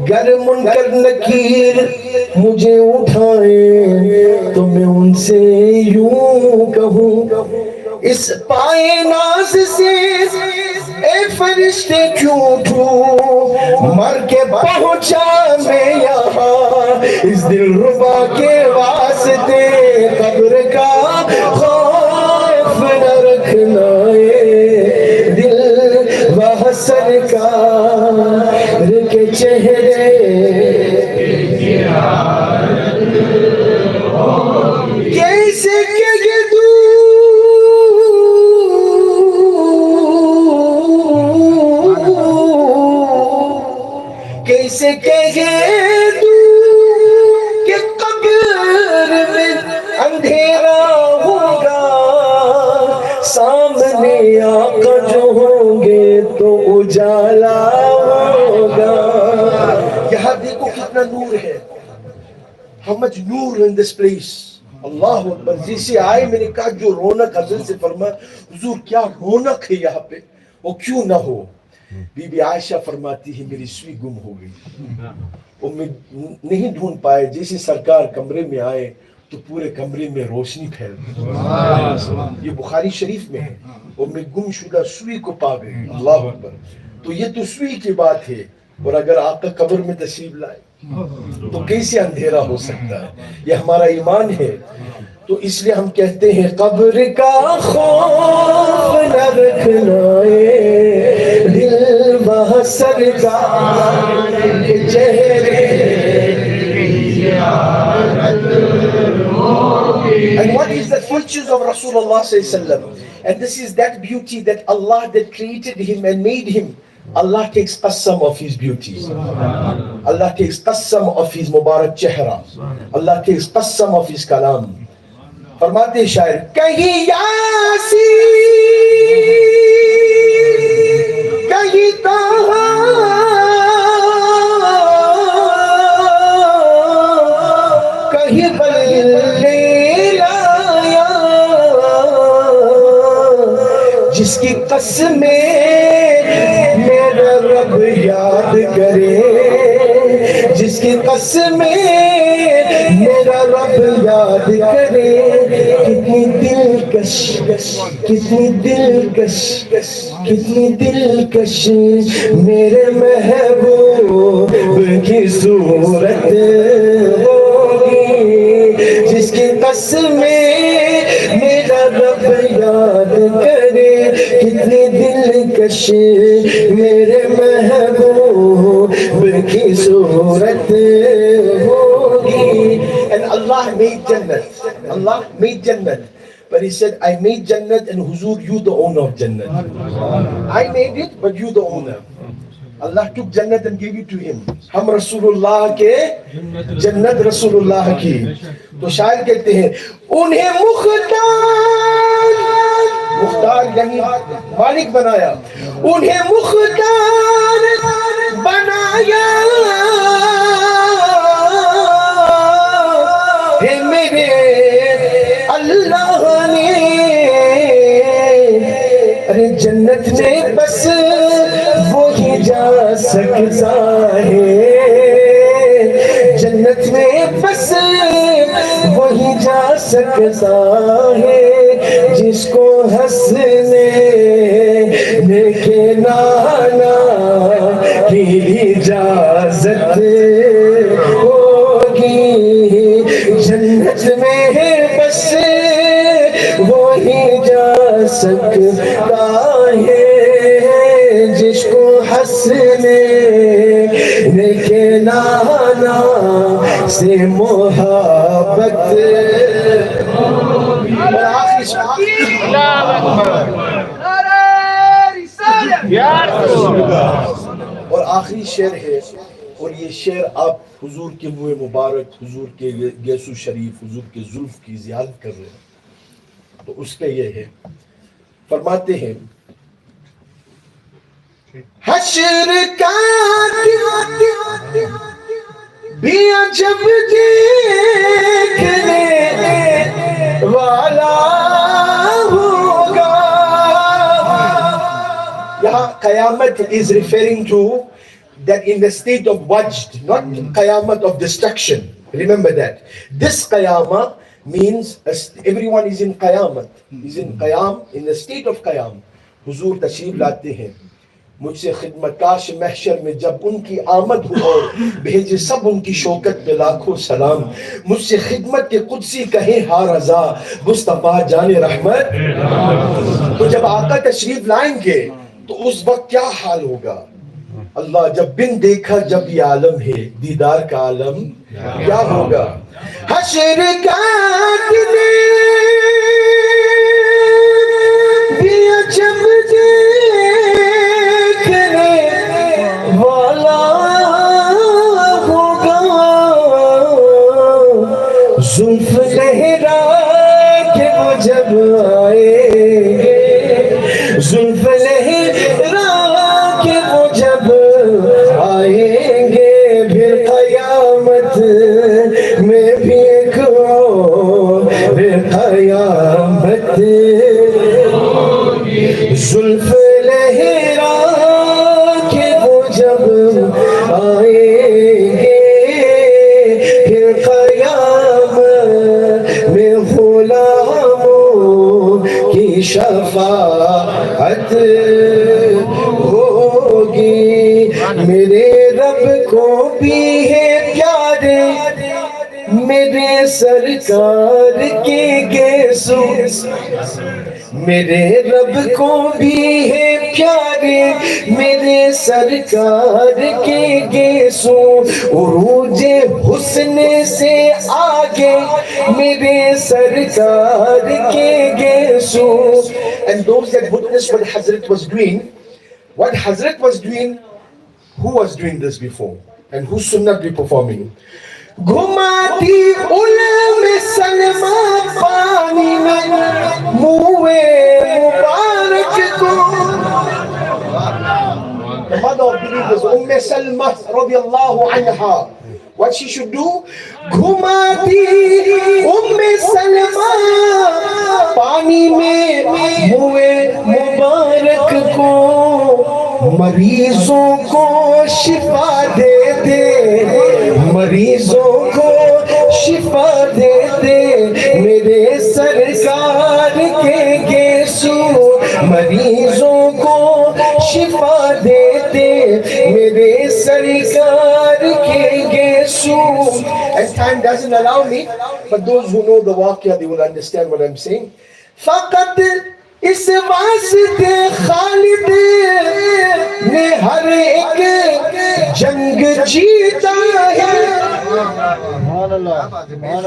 گر منکر نکیر مجھے اٹھائے تو میں ان سے یوں کہوں, اس پائے ناز سے اے فرشتے کیوں اٹھوں, مر کے پہنچا میں یہاں اس دل ربا کے واسطے, قبر کا خوف نہ رکھنا دل, وہ سرکار کے چہرے کتنا نور ہے. How much Noor in this place. اللہ اکبر. جیسے آئے میں نے کہا جو رونق حضرت سے فرما حضور کیا رونق ہے یہاں پہ, وہ کیوں نہ ہو. بی بی عائشہ فرماتی ہے میری سوئی گم ہو گئی, وہ میں نہیں ڈھونڈ پائے. جیسے سرکار کمرے میں آئے تو پورے کمرے میں روشنی پھیل گئی. یہ بخاری شریف میں ہے. اور میں گم شدہ سوئی کو پا گئی. اللہ اکبر. تو یہ تو سوئی کی بات ہے, اور اگر آقا قبر میں تشریف لائے تو کیسے اندھیرا ہو سکتا ہے. یہ ہمارا ایمان ہے. تو اس لیے ہم کہتے ہیں قبر کا خوف نہ رکھنا دل وہاں سرکار کے چہرے. And what is the features of Rasulullah sallallahu alaihi wasallam? And this is that beauty that Allah that created him and made him. Allah takes qasam of his beauties. Allah takes qasam of his mubarak chehra. Allah takes qasam of his kalam. فرماتے شاعر کہیں یاسی کہیں طہا کہیں بلیلایا جس کی قسمیں میرا رب یاد کرے, جس کی قسمیں میرا رب یاد کرے. کتنی دلکش کتنی دلکش کتنی دلکش میرے محبوب کی صورت ہوگی, جس کی قسمیں میرا رب یاد کرے. کتنی دلکش میرے محبوب کی صورت ہوگی. And Allah made Jannat. Allah made Jannat. But he said, I made Jannat and Huzur, you the owner of Jannat. I made it, but you the owner. Allah took Jannat and gave it to him. ہم رسولullah کے جنت رسولullah کی. تو شاعر کہتے ہیں انہیں مختار یعنی مالک بنایا, انہیں مختار بنایا ہے میرے اللہ نے. ارے جنت میں بس وہی جا سکتا ہے, جنت میں بس وہی جا سکتا ہے جس کو ہنسنے کے نانا کی اجازت ہوگی. جنت میں بس وہی جا سکتا ہے جس کو ہنسنے کے نانا سے محبت. اور آخری شعر ہے, اور یہ شعر آپ حضور کے منہ مبارک, حضور کے گیسو شریف, حضور کے زلف کی زیارت کر رہے ہیں. تو اس کا یہ ہے, فرماتے ہیں حشر کا بھی عجب دیکھنے والا ہوگا. یہاں قیامت is referring to that in the state of wajd, not qayamat of destruction. Remember that. This qiyamah means everyone is in qayamat, is in qiyam, in the state of qiyam. حضور تشریف لاتے ہیں, مجھ سے خدمت کاش محشر میں جب ان کی آمد ہو اور بھیجے سب ان کی شوکت پہ لاکھوں سلام. مجھ سے خدمت کے قدسی کہیں ہا رضا مصطفیٰ جان رحمت. تو جب آقا تشریف لائیں گے تو اس وقت کیا حال ہوگا. اللہ جب بن دیکھا جب یہ عالم ہے, دیدار کا عالم کیا ہوگا. حشر کا جب دیکھنے والا ہوگا, زلف لہرا کے وہ جب آئیں گے, زلف لہرا کے وہ جب آئیں گے, پھر قیامت قیامت زلف لہرا کے وہ جب آئیں گے پھر قیامت میں غلاموں کی شفاعت ہوگی میرے رب کو بھی ہے پیارے میرے سرکار کے گیسو میرے رب کو بھی ہے پیارے میرے سرکار کے گیسو عروج حسن سے آگے میرے سرکار کے گیسو. And those that witnessed what Hazrat was doing, who was doing this before? And who should not be performing? گھماتی علم سلمہ پانی میں منہ مبارک کو The mother of believers, Salma radiallahu anha, what she should do? گھماتی سلمہ پانی میں منہ مبارک کو مریضوں کو شفا دیتے مریضوں کو شفا دیتے میرے سرکار کے گیسو مریضوں کو شفا دیتے میرے سرکار کے گیسو. And time doesn't allow me, but those who know the waqia, they will understand what I'm saying. فقط اس واسطے خالد نے ہر ایک جنگ جیتا ہے.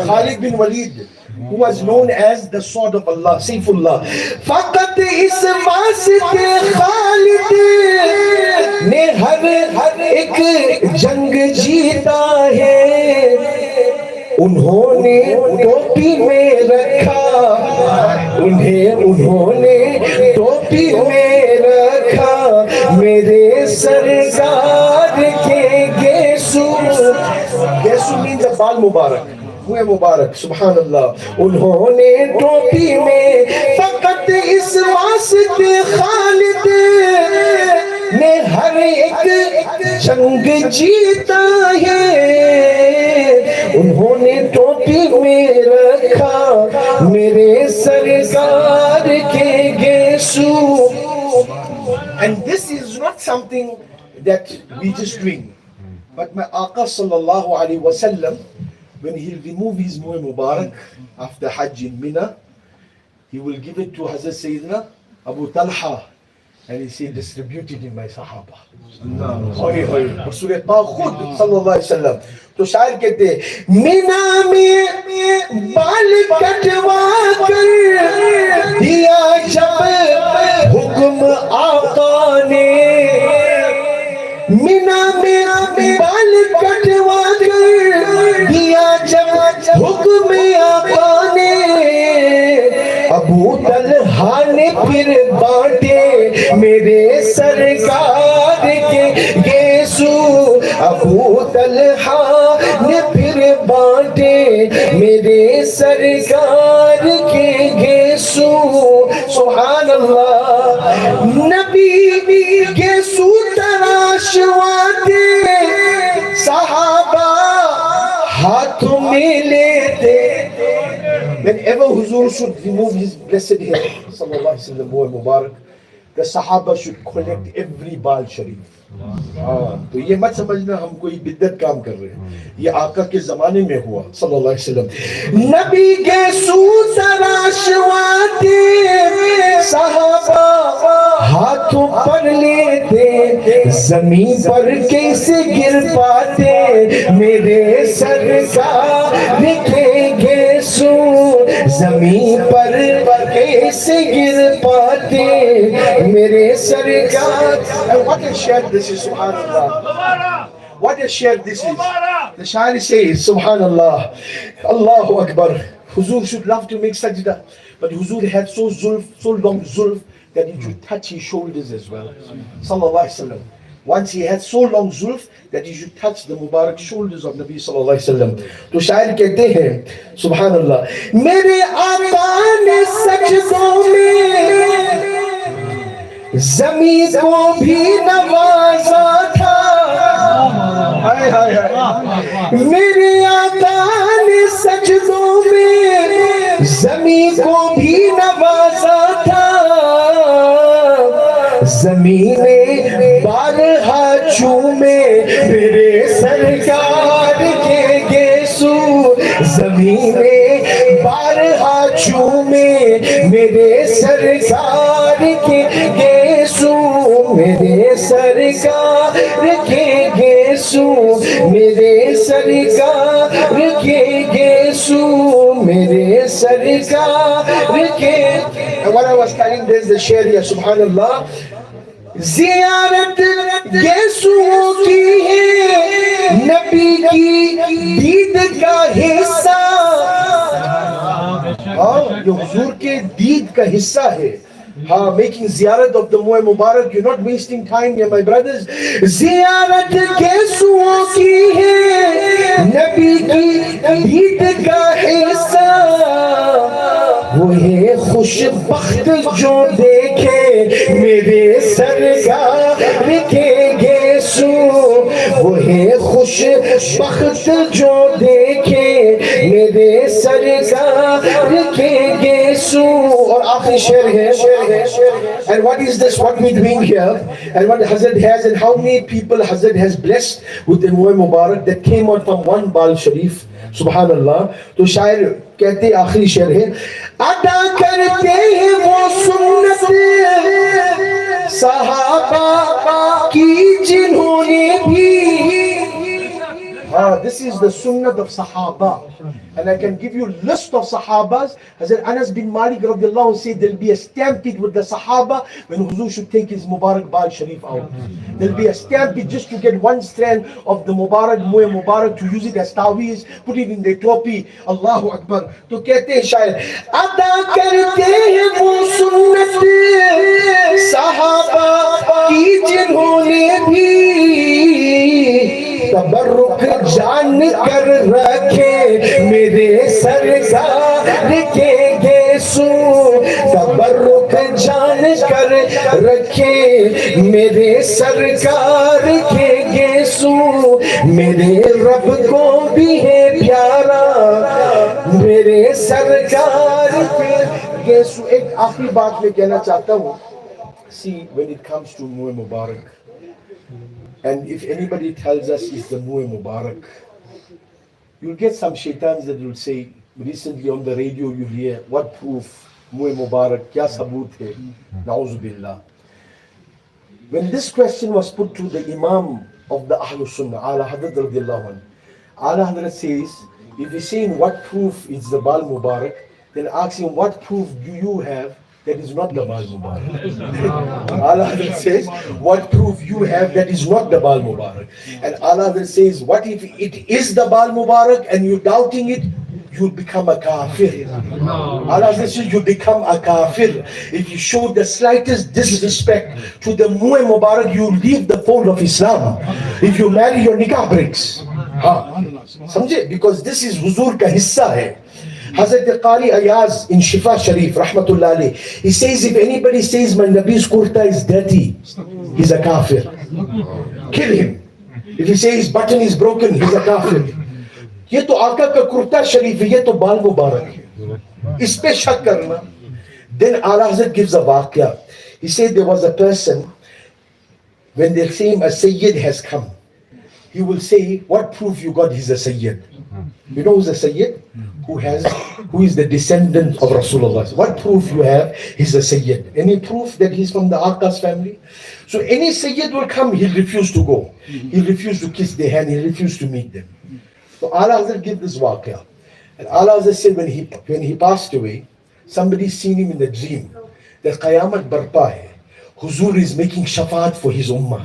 Khalid bin Walid, who was known as the sword of Allah, Saifullah. فقط اس واسطے خالد نے ہر ایک جنگ جیتا ہے. انہوں نے ٹوپی میں رکھا انہوں نے ٹوپی میں رکھا میرے سرکار کے گیسو. Yesu means a Bal Mubarak. Muhe Mubarak, Subhanallah. انہوں نے ٹوپی میں فقط اس واسطے خالد نے ہر ایک جنگ جیتا ہے. انہوں نے ٹوپی میں رکھا میرے سرکار کے گیسو. And this is not something that we just doing. But my Aqa sallallahu alayhi wa sallam, when he'll remove his Muhe Mubarak after Hajj in Mina, he will give it to Hazrat Sayyidina Abu Talha and he say, distribute it in my Sahaba. Hoy hoy, Rasul Paq khud sallallahu alayhi wa sallam. تو شاعر کہتے ہیں مینا میں بال کٹوا کر دیا جب حکم آقا نے مینا میں بال کٹوا کر دیا جب حکم آقا نے ابو طلحہ نے پھر بانٹے میرے سرکار کے گیسو. ابو طلحہ نے پھر بانٹے میرے سرکار کے گیسو. سبحان اللہ. نبی گیسو تراشواتے صحابہ ہاتھوں میں لیتے. whenever Huzur should remove his blessed hair, sallallahu alayhi wa sallam, Muhe Mubarak, the Sahaba should collect every Bal Sharif. تو یہ مت سمجھنا ہم کوئی بدعت کام کر رہے ہیں, یہ آقا کے زمانے میں ہوا صلی اللہ علیہ وسلم. نبی کے سو تراشواتے صحابہ ہاتھوں پر لیتے زمین پر کیسے گر پاتے میرے سرکار کے گیسو. زمین پر کیسے گر پاتے میرے سرکار. And what a share this is, subhanallah. What a share this is. The Shairi says, subhanallah, Allahu Akbar. Huzur should love to make sajda, but Huzur had so long zulf that he should touch his shoulders as well. Sallallahu Alaihi Wasallam. once he had so long zulf that he should touch the Mubarak shoulders of Nabi sallallahu alaihi wasallam. To shair kehte hain, subhanallah, mere aqa ne sajdon mein زمین کو بھی نوازا تھا میرے آقا نے سجدوں میں زمین کو بھی نوازا تھا زمین بارہا چومے میرے سرکار کے گیسو زمین بارہا چومے میرے سرکار کے گیسو میرے سرکار کے گیسو میرے سرکار کے گیسو میرے سرکار کے. And what I was telling, there's the share here, subhanallah. زیارت یسوع کی ہے نبی کی دید کا حصہ یہ حضور کے دید کا حصہ ہے. Making ziyarat of the Muay Mubarak, you're not wasting time here, my brothers. Ziyarat یسوع کی ہے نبی کی دید کا حصہ وہ ہے خوش بخت جو دیکھے میرے سرکار کے گیسو وہ ہے خوش بخت جو دیکھے میرے سرکار کے گیسو. اور آخری شعر ہے. And what is this, what we're doing here, and what Hazrat has, and how many people Hazrat has blessed with the Muay Mubarak that came out from one Bal Sharif, subhanallah. تو شاعر کہتے آخری شعر ہے ادا کرتے ہیں وہ سنت صحابہ کی جنہوں نے بھی. This is the sunnah of Sahaba. And I can give you a list of Sahabas. Hazrat Anas bin Malik radiallahu said there'll be a stampede with the Sahaba when Huzur should take his Mubarak Bal Sharif out. There'll be a stampede just to get one strand of the Mubarak, Muay Mubarak, to use it as taweez, put it in their topi. Allahu Akbar. To kehte hain shair, Ada karte hain wo sunnat Sahaba ki jinhon ne bhi تبرک جان کر رکھے میرے سرکار کے گیسو تبرک جان کر رکھے میرے سرکار کے گیسو میرے رب کو بھی ہے پیارا میرے سرکار کے گیسو. ایک آخری بات میں کہنا چاہتا ہوں. See, when it comes to Muay Mubarak, and if anybody tells us it's the Muay Mubarak, you'll get some shaitans that will say, recently on the radio you hear, what proof? Muay Mubarak, kya saboot hai? Na'uzu billah. When this question was put to the Imam of the Ahlul Sunnah, Ala Hadrat radiallahu anhu, Ala Hadrat says, if he's saying what proof is the Bal Mubarak, then ask him what proof do you have that is not the Bal Mubarak. Allah says, what proof you have that is not the Bal Mubarak. And Allah says, what if it is the Bal Mubarak and you're doubting it? You become a kafir. Allah says you become a kafir. If you show the slightest disrespect to the Muay Mubarak, you leave the fold of Islam. If you marry, your nikah breaks. Samjhe? Because this is Huzur ka hissa hai. Hazrat Qari Ayaz in Shifa Sharif, rahmatullah alayh, he says if anybody says my Nabi's kurta is dirty, he's a kafir. Kill him. If he says his button is broken, he's a kafir. یہ تو آقا کا کرتا شریف ہے, یہ تو بال مبارک ہے, اس پہ شک کرنا. Then Ala Hazrat gives a waqia. He said there was a person, when they say a Sayyid has come, he will say, what proof you got he's a Sayyid? You know who's a Sayyid? Who is the descendant of Rasulullah. What proof you have he's a Sayyid? Any proof that he's from the Aqa's family? So any Sayyid will come, he'll refuse to go. He'll refuse to kiss their hand, he'll refuse to meet them. So Ala Hazrat give this waqia. And Ala Hazrat said when he passed away, somebody seen him in the dream that Qayamat barpa hai. Huzur is making shafaat for his ummah.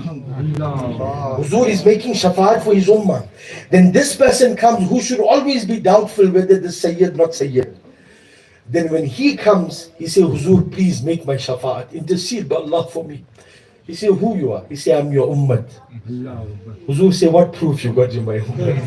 Huzur is making shafaat for his ummah. Then this person comes who should always be doubtful whether this Sayyid, not Sayyid. Then when he comes, he says, Huzur, please make my shafaat. Intercede by Allah for me. He said, who you are? He said, I'm your ummat. Huzur said, what proof you got in my ummat?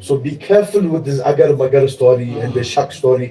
So be careful with this agar magar story and the shak story.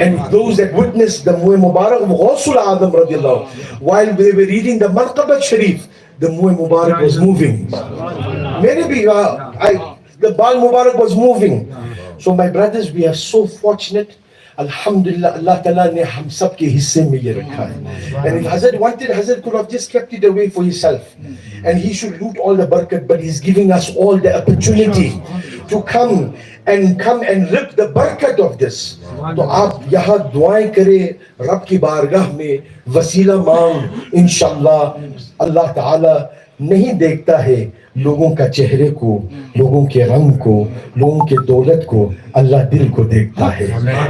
And those that witnessed the Mu'ay Mubarak of Ghawsul Azam radiallahu, while they were reading the Marqabat Sharif, the Mu'ay Mubarak was moving. Maybe the Baal Mubarak was moving. So my brothers, we are so fortunate. Alhamdulillah, Allah Ta'ala ne hum sab ke hisse mein ye rakha hai. And if Hazrat wanted, Hazrat could have just kept it away for himself. And he should loot all the barakat, but he's giving us all the opportunity to come and rip the barakat of this. تو آپ یہاں دعائیں کریں رب کی بارگاہ میں وسیلہ مانگ انشاءاللہ. اللہ تعالی نہیں دیکھتا ہے لوگوں کا چہرے کو, لوگوں کے رنگ کو, لوگوں کے دولت کو, اللہ دل کو دیکھتا ہے.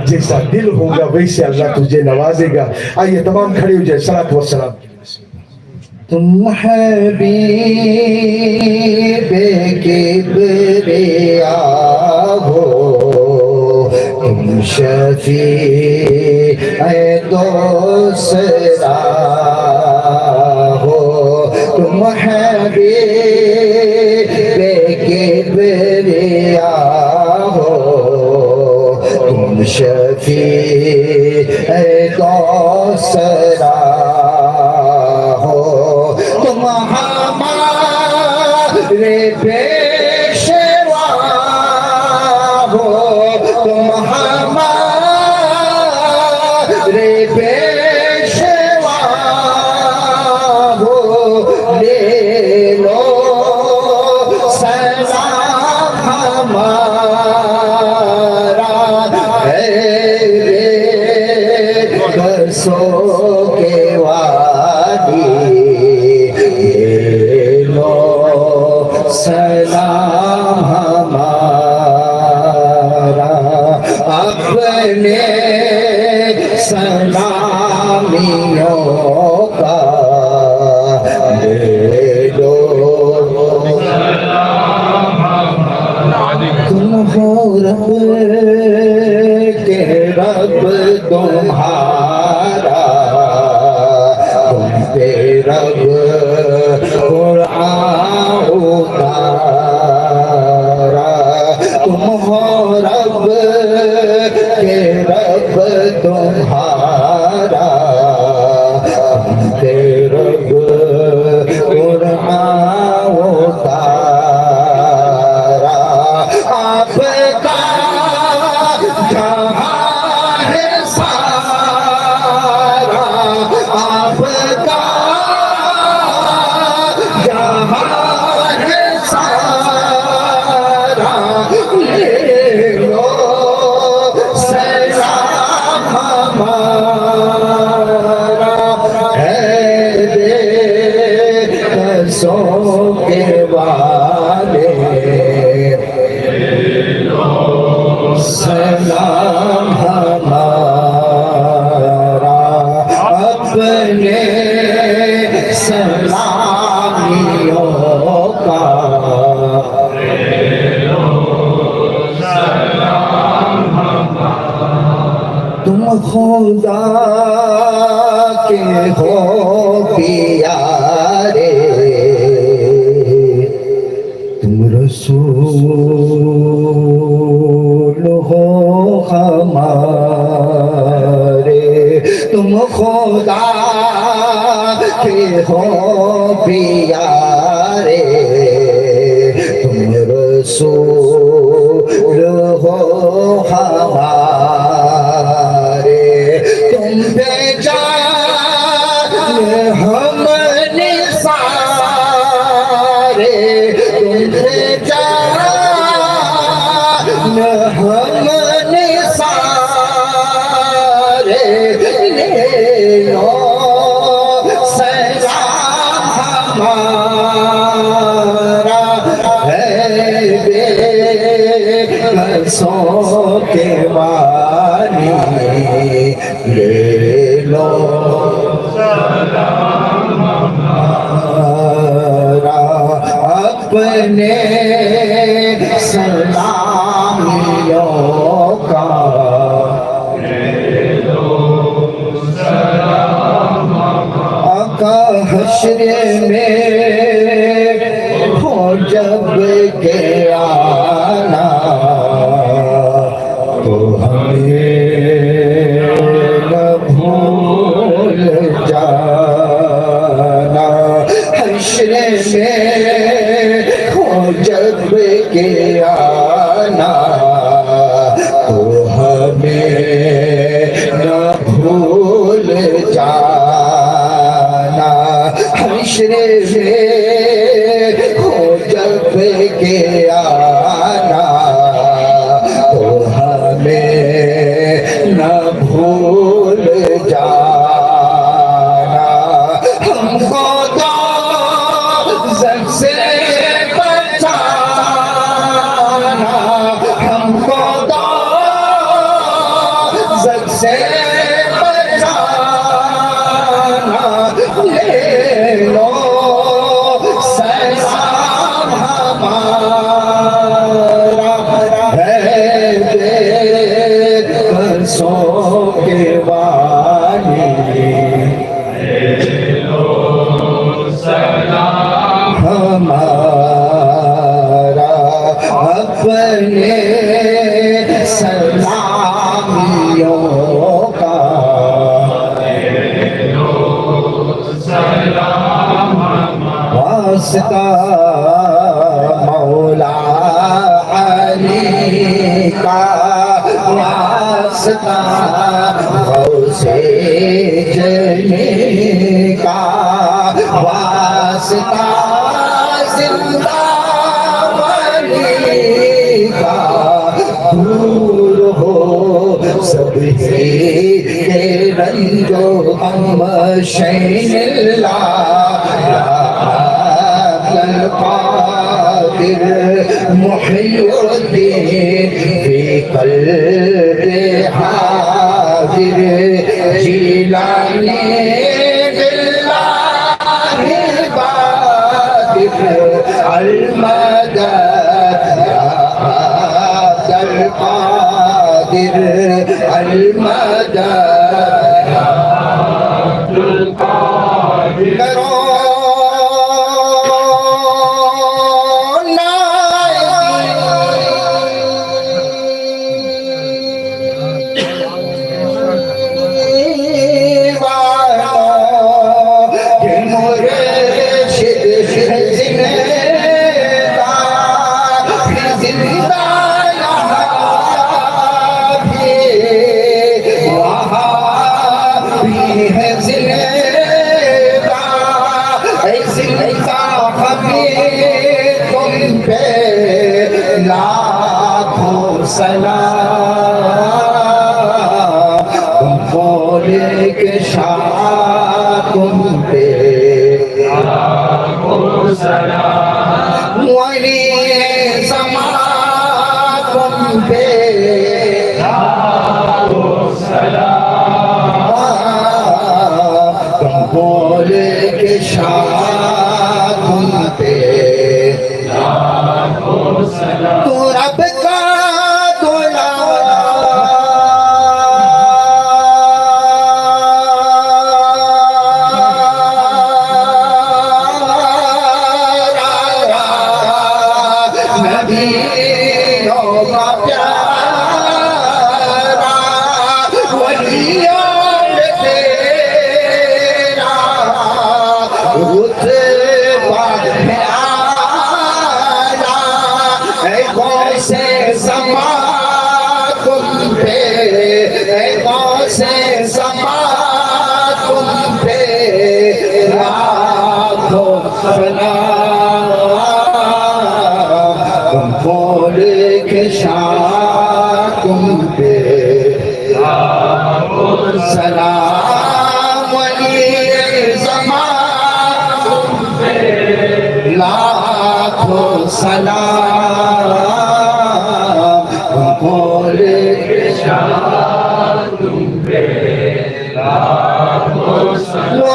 جیسا دل ہوگا ویسے اللہ تجھے نوازے گا. آئیے تمام کھڑے ہو جائے. صلاۃ و سلام. تم حبیب کبریا ہو, تم شفیع دوسرا ہو, تم حبیب کبریا ہو, تم شفیع دوسرا ہو, تم ہمارے پیشوا ہو, تم ہمارے پیشوا ہو, لے لو سلام ہمارا ہے برسوں کے وادی, لے لو سلام ہمارا, اپنے سلامیوں کا لے لو. تم ہو رب کے رب تمہارا, تم پہ رب قرآن اتارا, تم ہو رب کے رب تمہارا, تم پہ رب قرآن اتارا. آپ کا جہاں ہے سارا, آپ کا جہاں ہے سارا, لے لو سلام ہمارا ہے بے قصوں کے والے, سلام ہمارا اپنے سلامیوں کا, تم خدا کے ہو پیارے, تم رسول ہو ہمارے, تم خدا کے ہو پیارے, تم رسول ہو ہمارے, تم پہ جان ہم نثارے, تم پہ جان ہم نثارے, لے لو سلام ہمارا ہے بے قصوں کے والی, لے لو سلام ہمارا اپنے سلام کا آقا حشر میں ہو جب کے آنا تو ہمیں نہ بھول جانا حشر میں ہو جب کے آنا تو ہمیں نہ بھول جانا حشر میں ہو جب کے آنا تو ہمیں نہ بھول جانا ہم کو دوزخ سے بچانا ہم کو دوزخ سے بچانا لے لو سلام ہمارا ہے دیر برسوں کے والی ہمارا اپنے سلامیوں کا واسطہ مولا علی کا واسطہ غوث جلی کا واسطہ زندہ ولی کا دور ہو سب ہی رنج و غم شین اللہ القادر محی الدین فی قلب حاضر جیلانی باللہ القادر المدد یا عبد القادر المدد یا عبد القادر سلام بولے کے شاہ تم پہ سلام ولی زمان تم پہ سلام بولے کے شاہ تم پہ تو رب کا سلام ولی زمان تم پہ لاکھوں سلام بولے کے شان تم پہ لاکھوں سلام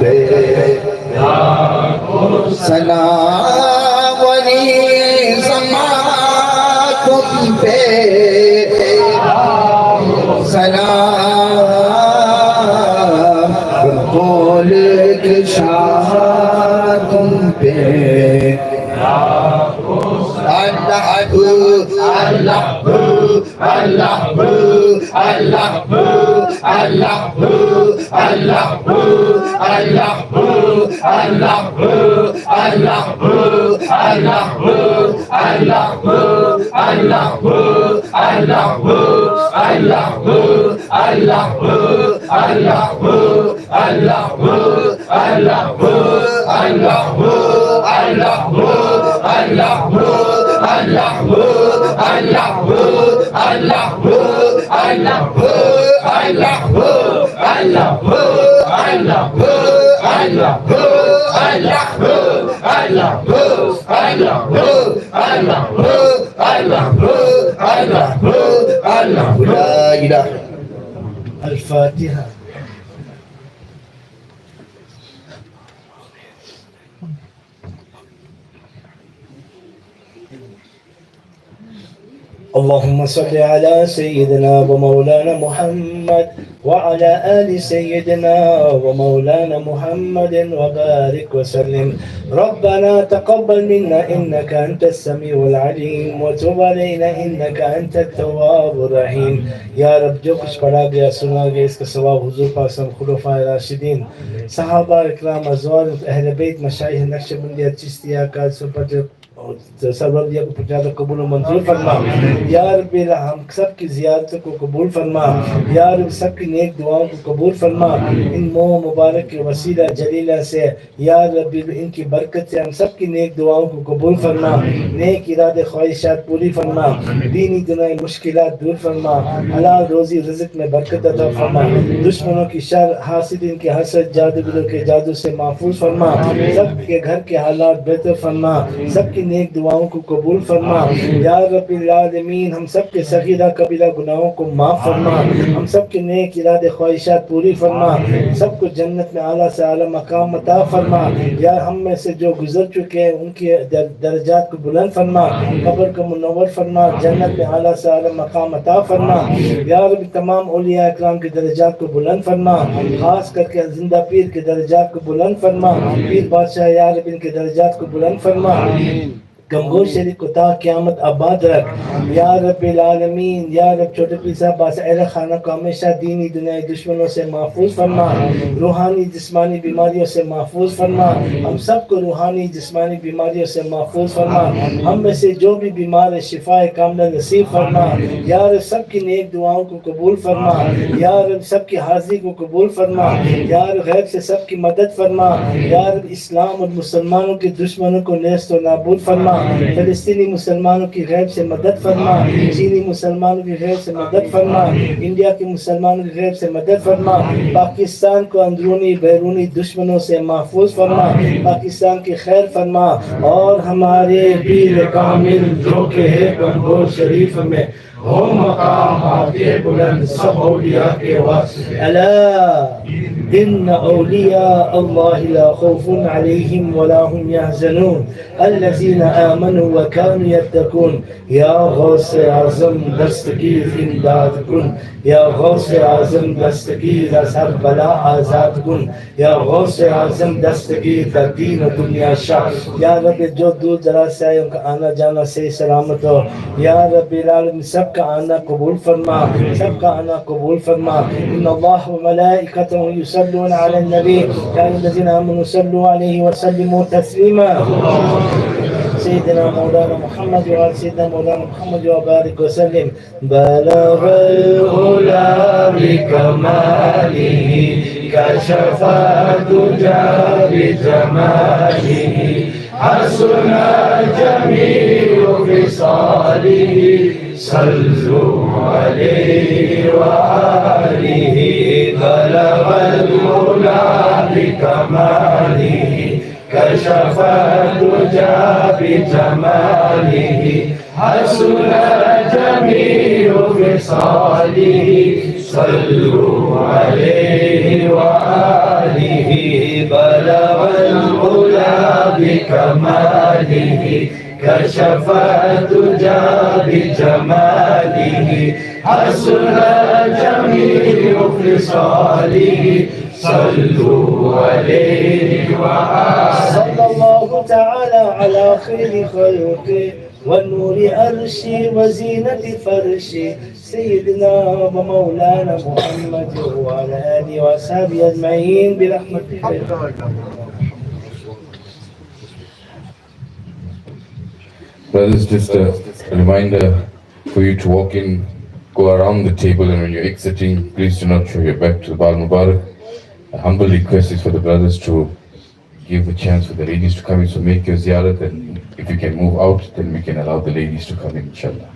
پہ سلام ولی زمان تم پہ سلام قول کے شاہ تم پہ اللہ اللہ اللہ اللہ اللہ اللہ اللہ اللہ اللہ الفاتحة. اللهم صل على سيدنا ومولانا محمد وعلى آل سيدنا ومولانا محمد وبارك وسلم. ربنا تقبل منا إنك أنت السميع العليم وتب علينا إنك أنت التواب الرحيم. یا رب جو کچھ پڑھا گیا سنا گیا اس کا ثواب حضور پاک صلی اللہ علیہ وسلم خلفائے راشدین صحابہ اکرام ازواج اہل بیت مشائخ نقشبندیہ چشتیہ قادسیہ پر سربردیہ کو پہنچاتا قبول و منظور فرما. یا رب ہم سب کی زیارتوں کو قبول فرما. یا رب سب کی نیک دعاؤں کو قبول فرما. ان ماہ مبارک کے وسیلہ جلیلہ سے یا رب ان کی برکت سے ہم سب کی نیک دعاؤں کو قبول فرما. نیک ارادے خواہشات پوری فرما. دینی دنیائی مشکلات دور فرما. حلال روزی رزق میں برکت عطا فرما. دشمنوں کی شر حاسدین کی حسد جادوگروں کے جادو سے محفوظ فرما. سب کے گھر کے حالات بہتر فرما. سب کی نیک دعاؤں کو قبول فرما. یا رب العالمین ہم سب کے صغیرہ کبیرہ گناہوں کو معاف فرما. ہم سب کے نیک ارادے خواہشات پوری فرما. سب کو جنت میں اعلیٰ سے اعلیٰ مقام عطا فرما. یا ہم میں سے جو گزر چکے ہیں ان کے درجات کو بلند فرما. قبر کو منور فرما. جنت میں اعلیٰ سے اعلیٰ مقام عطا فرما. یا رب تمام اولیاء اکرام کے درجات کو بلند فرما. خاص کر کے زندہ پیر کے درجات کو بلند فرما. پیر بادشاہ یا رب ان کے درجات کو بلند فرما. گنگور شریف کو تا قیامت آباد رکھ. یا رب العالمین یا رب چھوٹے پیر صاحب باس اہل خانہ کو ہمیشہ دینی دنیائی دشمنوں سے محفوظ فرما. روحانی جسمانی بیماریوں سے محفوظ فرما. ہم سب کو روحانی جسمانی بیماریوں سے محفوظ فرما. ہم میں سے جو بھی بیمار ہے شفا کاملہ نصیب فرما. یا رب سب کی نیک دعاؤں کو قبول فرما. یا رب سب کی حاضری کو قبول فرما. یا رب غیب سے سب کی مدد فرما. یا رب اسلام اور مسلمانوں کے دشمنوں کو نیست و نابود فرما. فلسطینی مسلمانوں کی غیب سے مدد فرما. چینی مسلمانوں کی غیب سے مدد فرما. انڈیا کے مسلمانوں کی غیب سے مدد فرما. پاکستان کو اندرونی بیرونی دشمنوں سے محفوظ فرما. پاکستان کی خیر فرما. اور ہمارے پیر کامل جو کہ ہے گنگور شریف میں ہو مقامات بلند سب اولیاء کے واسطے. الا ان اولیاء اللہ لا خوف علیہم ولا هم يحزنون الذين آمنوا وكانوا يتقون. یا غوث اعظم دستگیر امداد کن. یا غوث اعظم دستگیر از ہر بلا آزاد کن. یا غوث اعظم دستگیر در دین و دنیا شاہ. یا رب جو دور دراز سے آئے ان کا آنا جانا صحیح سلامت ہو. یا رب العالمین سب کا آنا قبول فرما. سب کا آنا قبول فرما. ان اللہ و ملائکتہ یصلون علی النبی یا الذین آمنوا صلوا علیہ وسلموا تسلیما. سيدنا مولانا محمد وعلى سيدنا مولانا محمد وبارك وسلم. بلغ العلا بكماله كشف الدجى بجماله حسن جميع خصاله صلوا عليه وآله. بلغ العلا بكماله بجماله كشف الدجى بجماله حسن جميع خصاله صلوا عليه وآله بلغ العلا بكماله كشف الدجى بجماله حسن جميع خصاله صلوا عليه وآله. صلى الله تعالى على خير خلقه والنور عرشي وزينة فرشي سيدنا ومولانا محمد وعلى آله وأصحابه أجمعين برحمتك. Brothers, just a reminder for you to walk in, go around the table, and when you're exiting, please do not show your back to the Baal Mubarak. A humble request is for the brothers to give a chance for the ladies to come in, so make your ziyarat, and if you can move out, then we can allow the ladies to come in, inshallah.